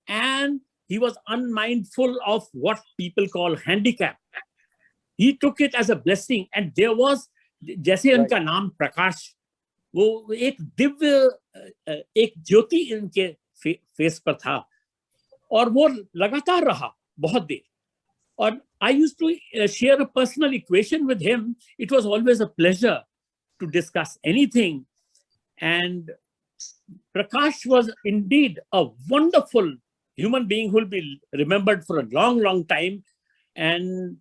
Speaker 6: And he was unmindful of what people call handicap. He took it as a blessing. And there was, जैसे उनका नाम प्रकाश, वो एक दिव्य एक ज्योति इनके face पर था, और वो लगातार रहा बहुत देर. और I used to share a personal equation with him. It was always a pleasure to discuss anything. And Prakash was indeed a wonderful human being who will be remembered for a long, long time. And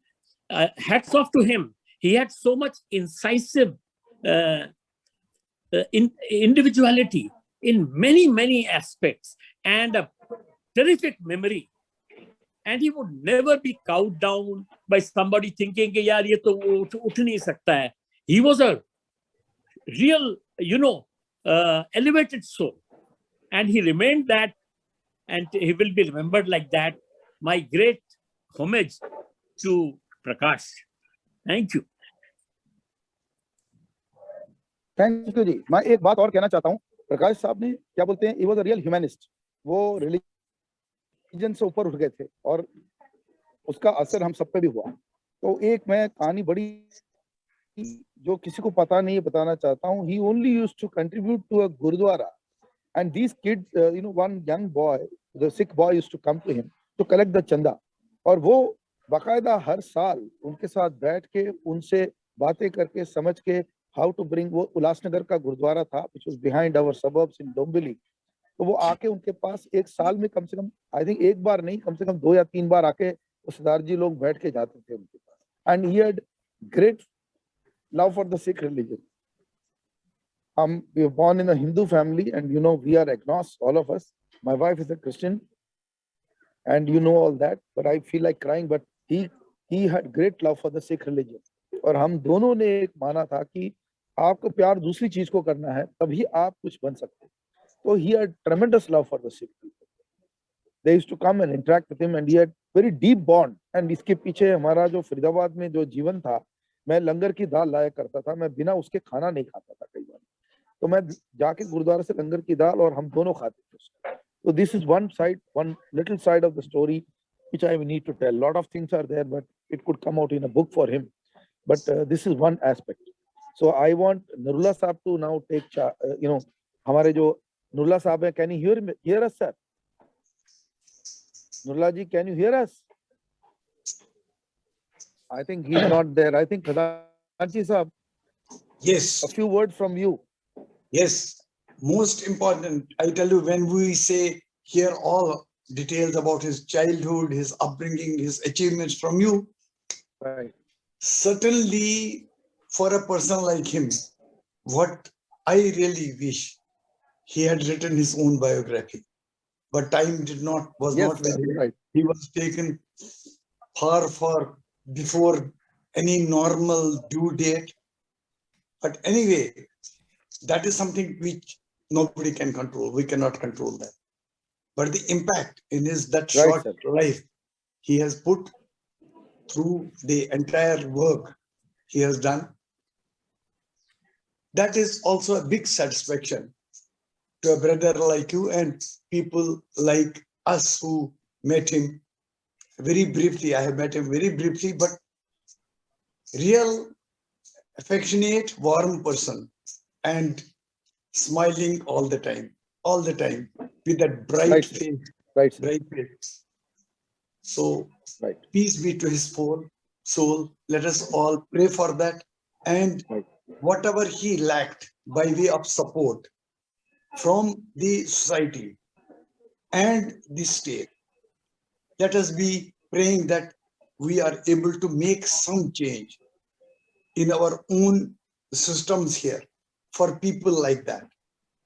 Speaker 6: hats off to him. He had so much incisive individuality in many, many aspects, and a terrific memory. and he would never be cowed down by somebody thinking कि यार ये तो उठ नहीं सकता है. He was a real, elevated soul, and he remained that, and he will be remembered like that. My great homage to Prakash. Thank you.
Speaker 1: Thank you ji. मैं एक बात और कहना चाहता हूँ. प्रकाश साहब ने क्या बोलते हैं, he was a real humanist. वो रिलीजन से ऊपर उठ गए थे और उसका असर हम सब पे भी हुआ. तो एक मैं कहानी बड़ी जो किसी को पता नहीं बताना चाहता हूँ. He only used to contribute to a gurudwara, and these kids, one young boy, the sick boy, used to come to him to collect the chanda. और वो बाकायदा हर साल उनके साथ बैठ के उनसे बातें करके समझ के how to bring, वो उल्लासनगर का गुरुद्वारा था which was behind our suburbs in Dombili. तो वो आके उनके पास एक साल में कम से कम, I think एक बार नहीं, कम से कम 2 या 3 बार आके सरदार जी लोग बैठ के जाते थे उनके पास. And he had great love for the Sikh religion. We were born in a Hindu family, and we are agnostics, all of us. My wife is a Christian, and all that, but I feel like crying. But he had great love for the Sikh religion. और हम दोनों ने एक माना था कि आपको प्यार दूसरी चीज को करना है, तभी आप कुछ बन सकते हैं. तो he had tremendous love for the Sikh people. They used to come and interact with him, and he had very deep bond. And इसके पीछे हमारा जो फरीदाबाद में जो जीवन था, मैं लंगर की दाल लाया करता था, मैं बिना उसके खाना नहीं खाता था कई बार. तो मैं जाके गुरुद्वारा से लंगर की दाल और हम दोनों खाते थे उसको. So this is one side, one little side of the story which I need to tell. Lot of things are there, but it could come out in a book for him. But this is one aspect. So I want Nurullah Saab to now take हमारे जो Nurullah Saab है, can you hear us, sir? Nurullah ji, can you hear us? I think he's not there. I think Prakash Saab,
Speaker 2: Yes.
Speaker 1: a few words from you.
Speaker 2: Yes. Most important, I tell you, when we say hear all details about his childhood, his upbringing, his achievements from you,
Speaker 1: Right.
Speaker 2: certainly for a person like him, what I really wish he had written his own biography, but time was
Speaker 1: Yes,
Speaker 2: not with
Speaker 1: sir,
Speaker 2: him.
Speaker 1: right.
Speaker 2: He was taken far before any normal due date. But anyway, that is something which nobody can control. We cannot control that. But the impact in that short life he has put through the entire work he has done, that is also a big satisfaction to a brother like you and people like us who met him very briefly. I have met him very briefly, but real affectionate, warm person, and smiling all the time with that bright face.
Speaker 1: Right.
Speaker 2: Bright face. So,
Speaker 1: Right.
Speaker 2: peace be to his soul. Let us all pray for that. And whatever he lacked by way of support from the society and the state, let us be praying that we are able to make some change in our own systems here for people like that.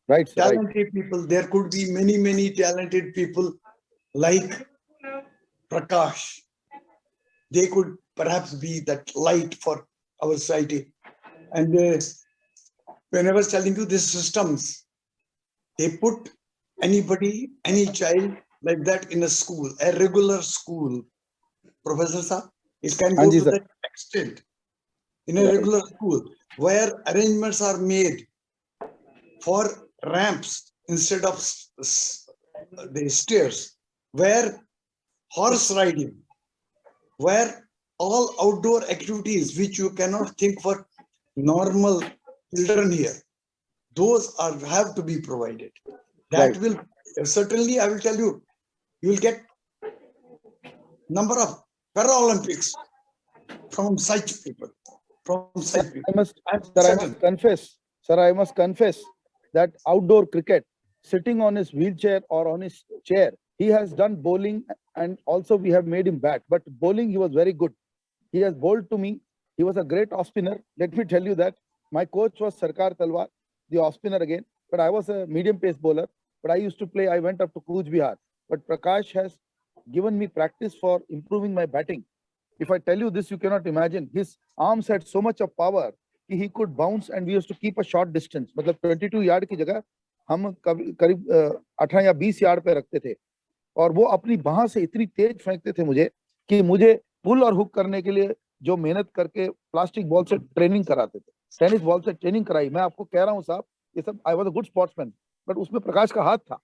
Speaker 1: Right.
Speaker 2: Talented people, there could be many talented people like Prakash. They could perhaps be that light for our society. And when I was telling you these systems, they put anybody, any child like that in a school, a regular school. Professor Saab, it can go to that extent. In a regular school where arrangements are made for ramps instead of the stairs, where horse riding, where all outdoor activities which you cannot think for normal children here, those have to be provided. That will certainly, I will tell you, you will get number of Paralympics from such people. I must
Speaker 1: confess that outdoor cricket, sitting on his wheelchair or on his chair, he has done bowling, and also we have made him bat. But bowling, he was very good. He has bowled to me. He was a great off spinner. Let me tell you that my coach was Sarkar Talwar, the off spinner again. But I was a medium pace bowler. But I used to play. I went up to Coach Bihar. But Prakash has given me practice for improving my batting. If I tell you this, you cannot imagine. His arms had so much of power कि he could bounce and we used to keep a short distance. मतलब 22 yard की जगह हम करीब 18 या 20 yard पे रखते थे और वो अपनी बाह से इतनी तेज फेंकते थे मुझे कि मुझे पुल और हुक करने के लिए जो मेहनत करके प्लास्टिक बॉल से ट्रेनिंग कराते थे, टेनिस बॉल से ट्रेनिंग कराई। मैं आपको कह रहा हूँ साहब, ये सब I was a good sportsman, but उसमें प्रकाश का हाथ था।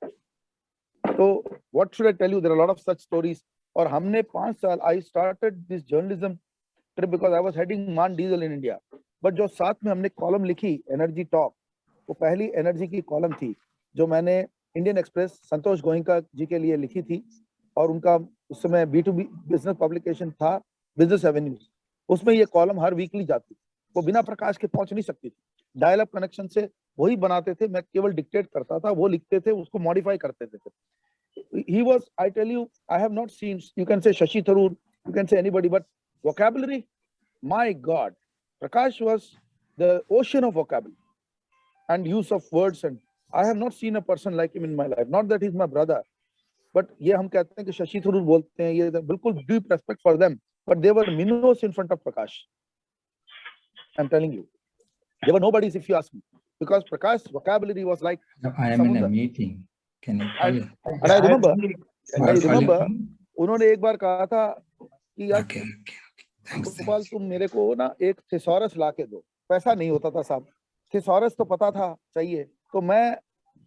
Speaker 1: तो what should I tell you, there are lot of such stories. और हमने 5 साल, I started this journalism trip because I was heading MAN diesel in India, but जो साथ में हमने कॉलम लिखी एनर्जी टॉक, वो पहली एनर्जी की कॉलम थी जो मैंने इंडियन एक्सप्रेस संतोष गोयनका जी के लिए लिखी थी। और उनका उस समय B2B बिजनेस पब्लिकेशन था, बिजनेस एवेन्यूज, उसमें ये कॉलम हर वीकली जाती, वो बिना प्रकाश के पहुंच नहीं सकती थी। डायल अप कनेक्शन से वही बनाते थे, मैं केवल डिक्टेट करता था, वो लिखते थे, उसको मॉडिफाई करते थे। He was, I tell you, I have not seen, you can say Shashi Tharoor, you can say anybody, but vocabulary, my God, Prakash was the ocean of vocabulary and use of words, and I have not seen a person like him in my life. Not that he's my brother, but ये हम कहते हैं कि शशि थरूर बोलते हैं, ये बिल्कुल deep respect for them, but they were minnows in front of Prakash. I'm telling you, they were nobodies if you ask me, because Prakash's vocabulary was like
Speaker 4: I am in a meeting. Can you call you?
Speaker 1: And I remember, उन्होंने एक बार कहा था कि यार गोपाल तुम मेरे को ना एक थिसॉरस ला के दो। पैसा नहीं होता था साहब, थिसॉरस तो पता था चाहिए, तो मैं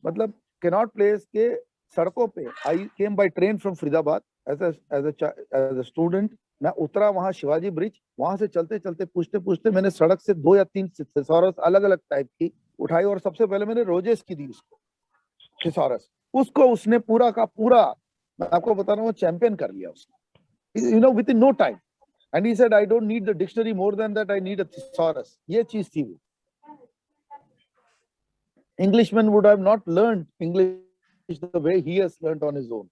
Speaker 1: मतलब कैनॉट प्लेस के सड़कों पे, I came by train from Faridabad as a student, मैं उतरा वहां शिवाजी ब्रिज, वहां से चलते चलते पूछते पूछते मैंने सड़क से 2 या 3 थिसॉरस अलग अलग टाइप की उठाई और सबसे पहले मैंने रोजेस की दी उसको थिसॉरस, उसको उसने पूरा का पूरा, मैं आपको बता रहा हूँ, चैंपियन कर लिया उसने, you know, within no time. And he said I don't need the dictionary more than that, I need a thesaurus. ये चीज थी वो। Englishman would have not learned English the way he has learned on his own.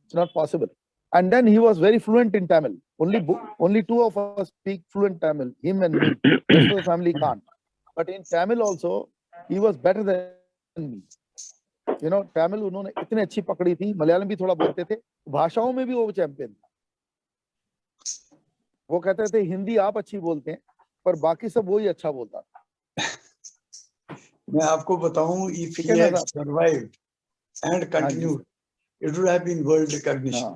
Speaker 1: It's not possible. And then he was very fluent in Tamil. Only 2 of us speak fluent Tamil, him and me. The rest of the family can't. But in Tamil also, he was better than me. You know, Tamil उन्होंने इतने अच्छी पकड़ी थी, मलयालम भी थोड़ा बोलते थे, भाषाओं में भी वो चैंपियन था। वो कहते थे हिंदी आप अच्छी बोलते हैं, पर बाकी सब वही अच्छा बोलता था।
Speaker 2: मैं आपको बताऊं, if he had survived and continued, it would have been world recognition.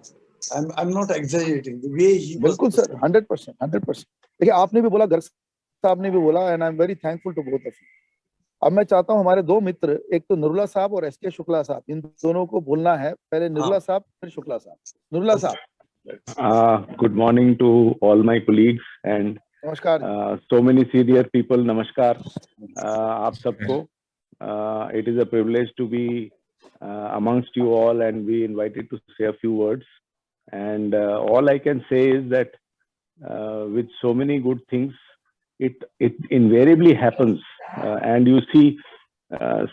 Speaker 2: I'm not exaggerating. The way he was.
Speaker 1: बिल्कुल सर, 100%, 100%। देखिए आपने भी बोला, गर्ग साहब ने भी बोला, and I'm very thankful to both of you. अब मैं चाहता हूं हमारे 2 मित्र, एक तो निर्मला साहब और SK शुक्ला साहब, इन दोनों को बोलना है। पहले निर्मला साहब, फिर शुक्ला साहब। निर्मला साहब।
Speaker 7: Good morning to all my colleagues and
Speaker 1: नमस्कार।
Speaker 7: so many senior people. नमस्कार आप सबको। It is a privilege to be amongst you all and be invited to say a few words. And all I can say is that with so many good things, it invariably happens, and you see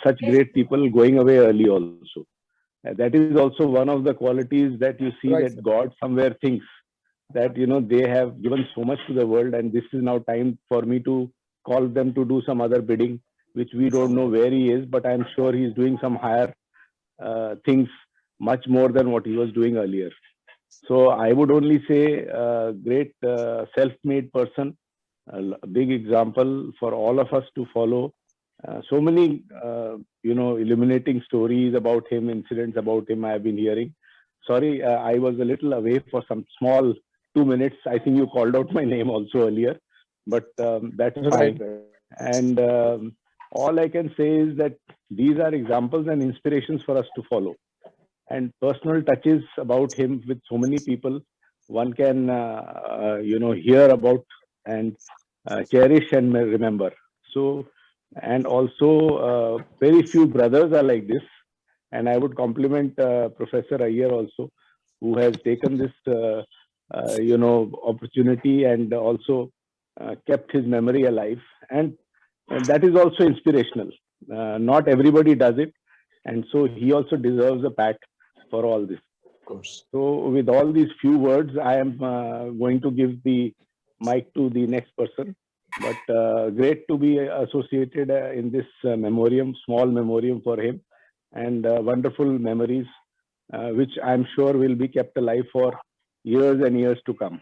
Speaker 7: such great people going away early also. That is also one of the qualities that you see, that God somewhere thinks that, you know, they have given so much to the world, and this is now time for me to call them to do some other bidding, which we don't know where he is, but I'm sure he's doing some higher things, much more than what he was doing earlier. So I would only say great self-made person, a big example for all of us to follow. So many, you know, illuminating stories about him, incidents about him I have been hearing. Sorry, I was a little away for some small 2 minutes. I think you called out my name also earlier, but that's fine. And all I can say is that these are examples and inspirations for us to follow. And personal touches about him with so many people, one can, you know, hear about and cherish and remember. So, and also very few brothers are like this. And I would compliment Professor IYER also, who has taken this, you know, opportunity and also kept his memory alive. And that is also inspirational. Not everybody does it. And so he also deserves a pat for all this.
Speaker 2: Of course.
Speaker 7: So with all these few words, I am going to give the mic to the next person. But great to be associated in this memoriam, small memoriam for him, and wonderful memories which I'm sure will be kept alive for years and years to come.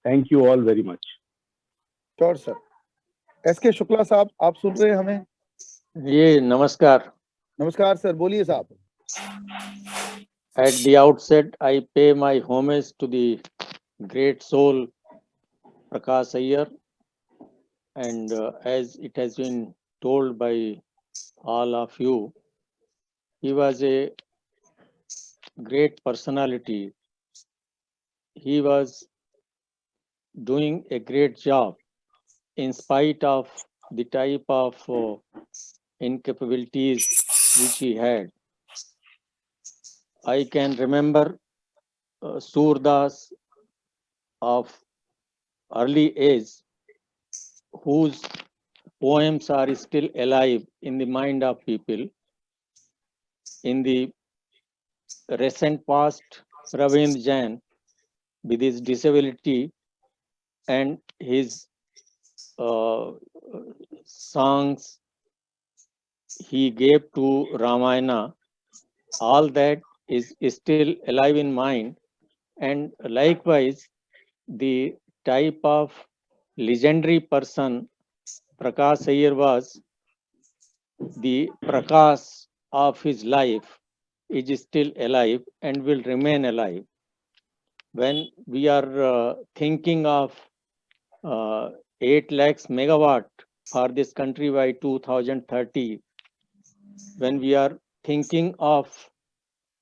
Speaker 7: Thank you all very much.
Speaker 1: Sure sir. SK Shukla साहब, आप सुन रहे हैं हमें?
Speaker 8: जी नमस्कार।
Speaker 1: नमस्कार sir, बोलिए साहब।
Speaker 8: At the outset, I pay my homage to the great soul Prakash Iyer, and as it has been told by all of you, he was a great personality. He was doing a great job in spite of the type of incapabilities which he had. I can remember Surdas of early age, whose poems are still alive in the mind of people. In the recent past, Ravindra Jain, with his disability and his songs he gave to Ramayana, all that is still alive in mind. And likewise, the type of legendary person Prakash Iyer was, the Prakash of his life is still alive and will remain alive. When we are thinking of 8 lakhs megawatt for this country by 2030, when we are thinking of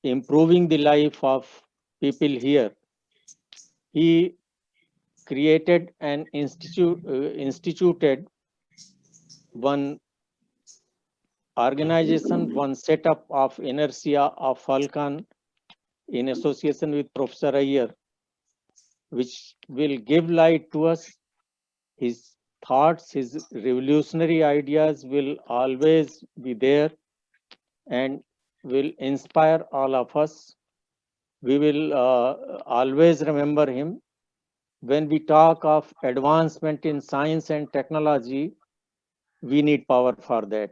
Speaker 8: improving the life of people here, he created and instituted one organization, one setup of ENERTIA of FALCON in association with Professor Iyer, which will give light to us. His thoughts, his revolutionary ideas will always be there and will inspire all of us. We will always remember him. When we talk of advancement in science and technology, we need power for that.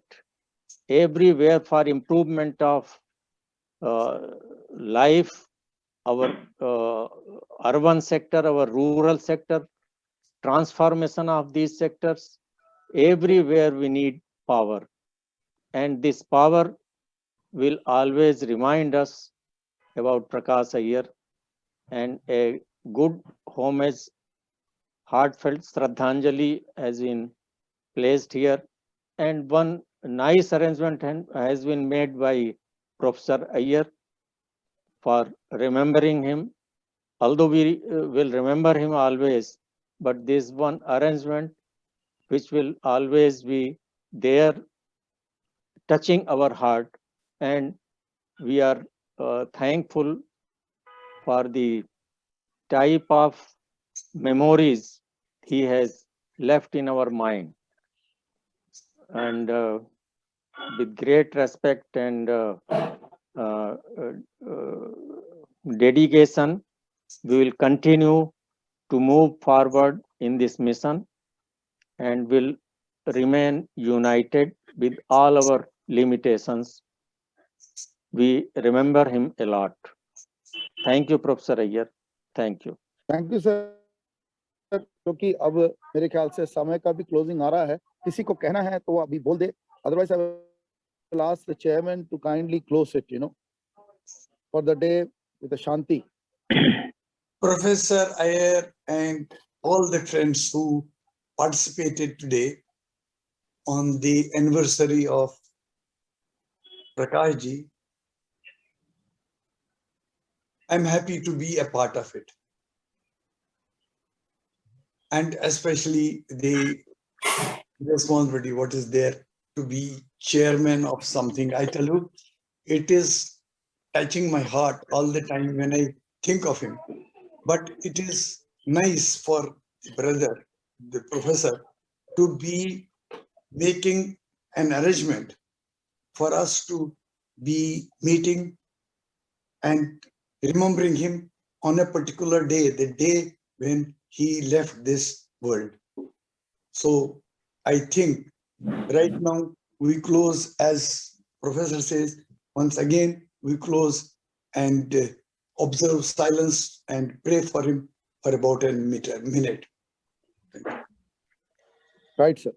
Speaker 8: Everywhere for improvement of life, our urban sector, our rural sector, transformation of these sectors, everywhere we need power. And this power will always remind us about Prakash Iyer, and a good homage, heartfelt Shraddhanjali has been placed here, and one nice arrangement has been made by Professor Iyer for remembering him. Although we will remember him always, but this one arrangement which will always be there, touching our heart, and we are thankful for the type of memories he has left in our mind. And with great respect and dedication, we will continue to move forward in this mission and will remain united with all our limitations. We remember him a lot. Thank you, Professor Iyer. Thank you.
Speaker 1: Thank you sir. क्योंकि अब मेरे ख्याल से समय का भी closing आ रहा है, किसी को कहना है तो वो अभी बोल दे, otherwise I will ask the chairman to kindly close it, for the day with a shanti.
Speaker 2: Professor Iyer and all the friends who participated today on the anniversary of Prakash ji, I'm happy to be a part of it. And especially the responsibility, what is there to be chairman of something. I tell you, it is touching my heart all the time when I think of him. But it is nice for the brother, the professor, to be making an arrangement for us to be meeting and remembering him on a particular day, the day when he left this world. So I think right now we close, as Professor says, once again, we close and observe silence and pray for him for about a minute.
Speaker 1: Right, sir.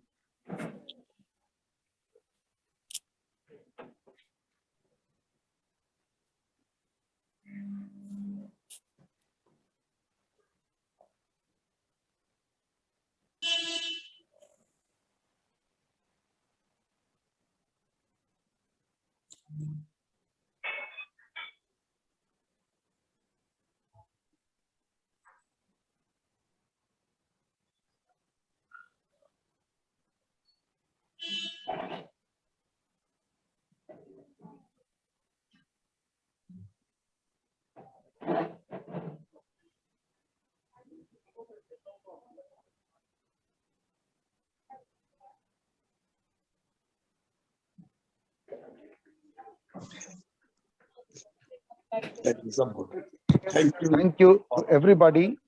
Speaker 2: That is about it. Thank you.
Speaker 1: Thank you everybody.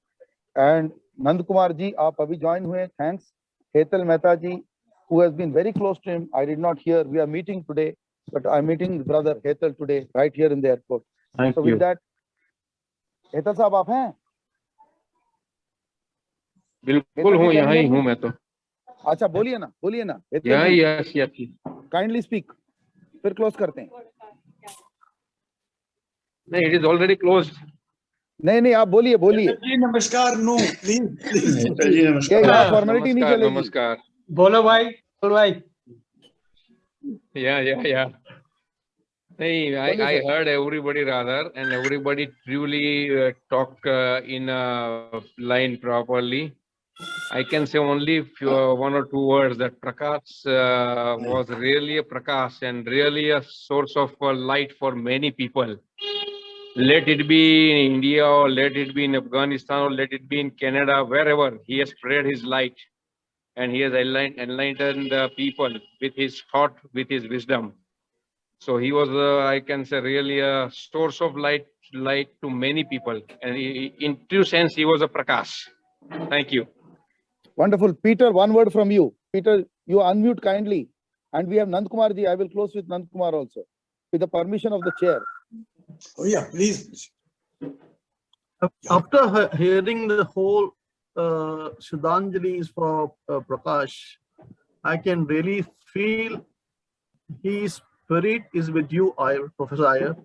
Speaker 1: And Nand Kumar ji, aap abhi join हुए. Thanks. Hetal Mehta ji, who has been very close to him. I did not hear. We are meeting today, but I'm meeting brother Hetal today, right here in the airport.
Speaker 7: Thank
Speaker 1: So
Speaker 7: you.
Speaker 1: with that, Hetal साहब आप हैं?
Speaker 7: बिल्कुल हूँ, यहाँ ही हूँ मैं तो.
Speaker 1: अच्छा बोलिए ना.
Speaker 7: Yeah, yes.
Speaker 1: Kindly speak. फिर close करते हैं.
Speaker 7: No, it is already closed.
Speaker 1: नहीं आप बोलिए.
Speaker 2: जी नमस्कार. No, please.
Speaker 3: जी नमस्कार.
Speaker 1: ये यहाँ formality नहीं चलेगी.
Speaker 7: नमस्कार.
Speaker 5: बोलो भाई.
Speaker 7: Yeah. Hey, I heard everybody rather, and everybody truly talk in a line properly. I can say only one or two words that Prakash was really a Prakash and really a source of light for many people. Let it be in India or let it be in Afghanistan or let it be in Canada, wherever he has spread his light and he has enlightened the people with his thought, with his wisdom. So he was, I can say, really a source of light to many people. And in true sense, he was a Prakash. Thank you.
Speaker 1: Wonderful. Peter, one word from you. Peter, you unmute kindly. And we have Nand Kumar ji. I will close with Nand Kumar also, with the permission of the chair.
Speaker 2: Oh yeah, please.
Speaker 9: After hearing the whole Shraddhanjalis for Prakash, I can really feel his spirit is with you, Professor Iyer.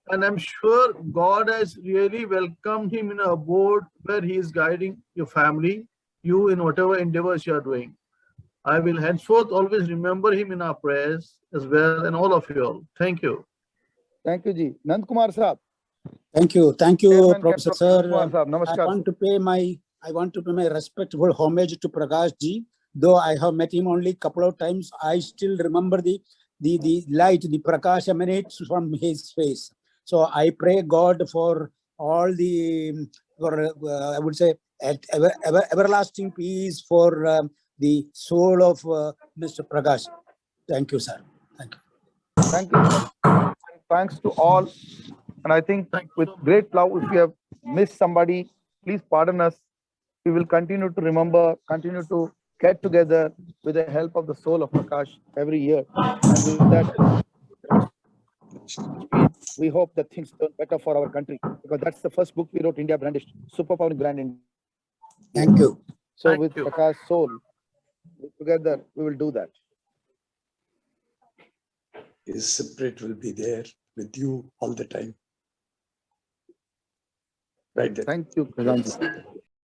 Speaker 9: And I'm sure God has really welcomed him in a abode where he is guiding your family, you in whatever endeavors you are doing. I will henceforth always remember him in our prayers as well, and all of you all. Thank you.
Speaker 1: Thank you, Ji. Nand Kumar Saab.
Speaker 10: Thank you,
Speaker 1: Chairman,
Speaker 10: Professor
Speaker 1: Captain
Speaker 10: Sir.
Speaker 1: Kumar Saab. Namaskar.
Speaker 10: I want to pay my respectful homage to Prakash Ji. Though I have met him only a couple of times, I still remember the light, the Prakash emanates from his face. So I pray God for all the, I would say, everlasting peace for the soul of Mr. Prakash. Thank you, sir. Thank you.
Speaker 1: Thank you, sir. Thanks to all. And I think with great love, if we have missed somebody, please pardon us. We will continue to remember, continue to get together with the help of the soul of Prakash every year. And with that, we hope that things turn better for our country, because that's the first book we wrote, India Brandished, Superpower Brand India.
Speaker 10: Thank you.
Speaker 1: So with Prakash's soul, together we will do that.
Speaker 2: His spirit will be there with you all the time. Right there.
Speaker 1: Thank you, Pradhanji.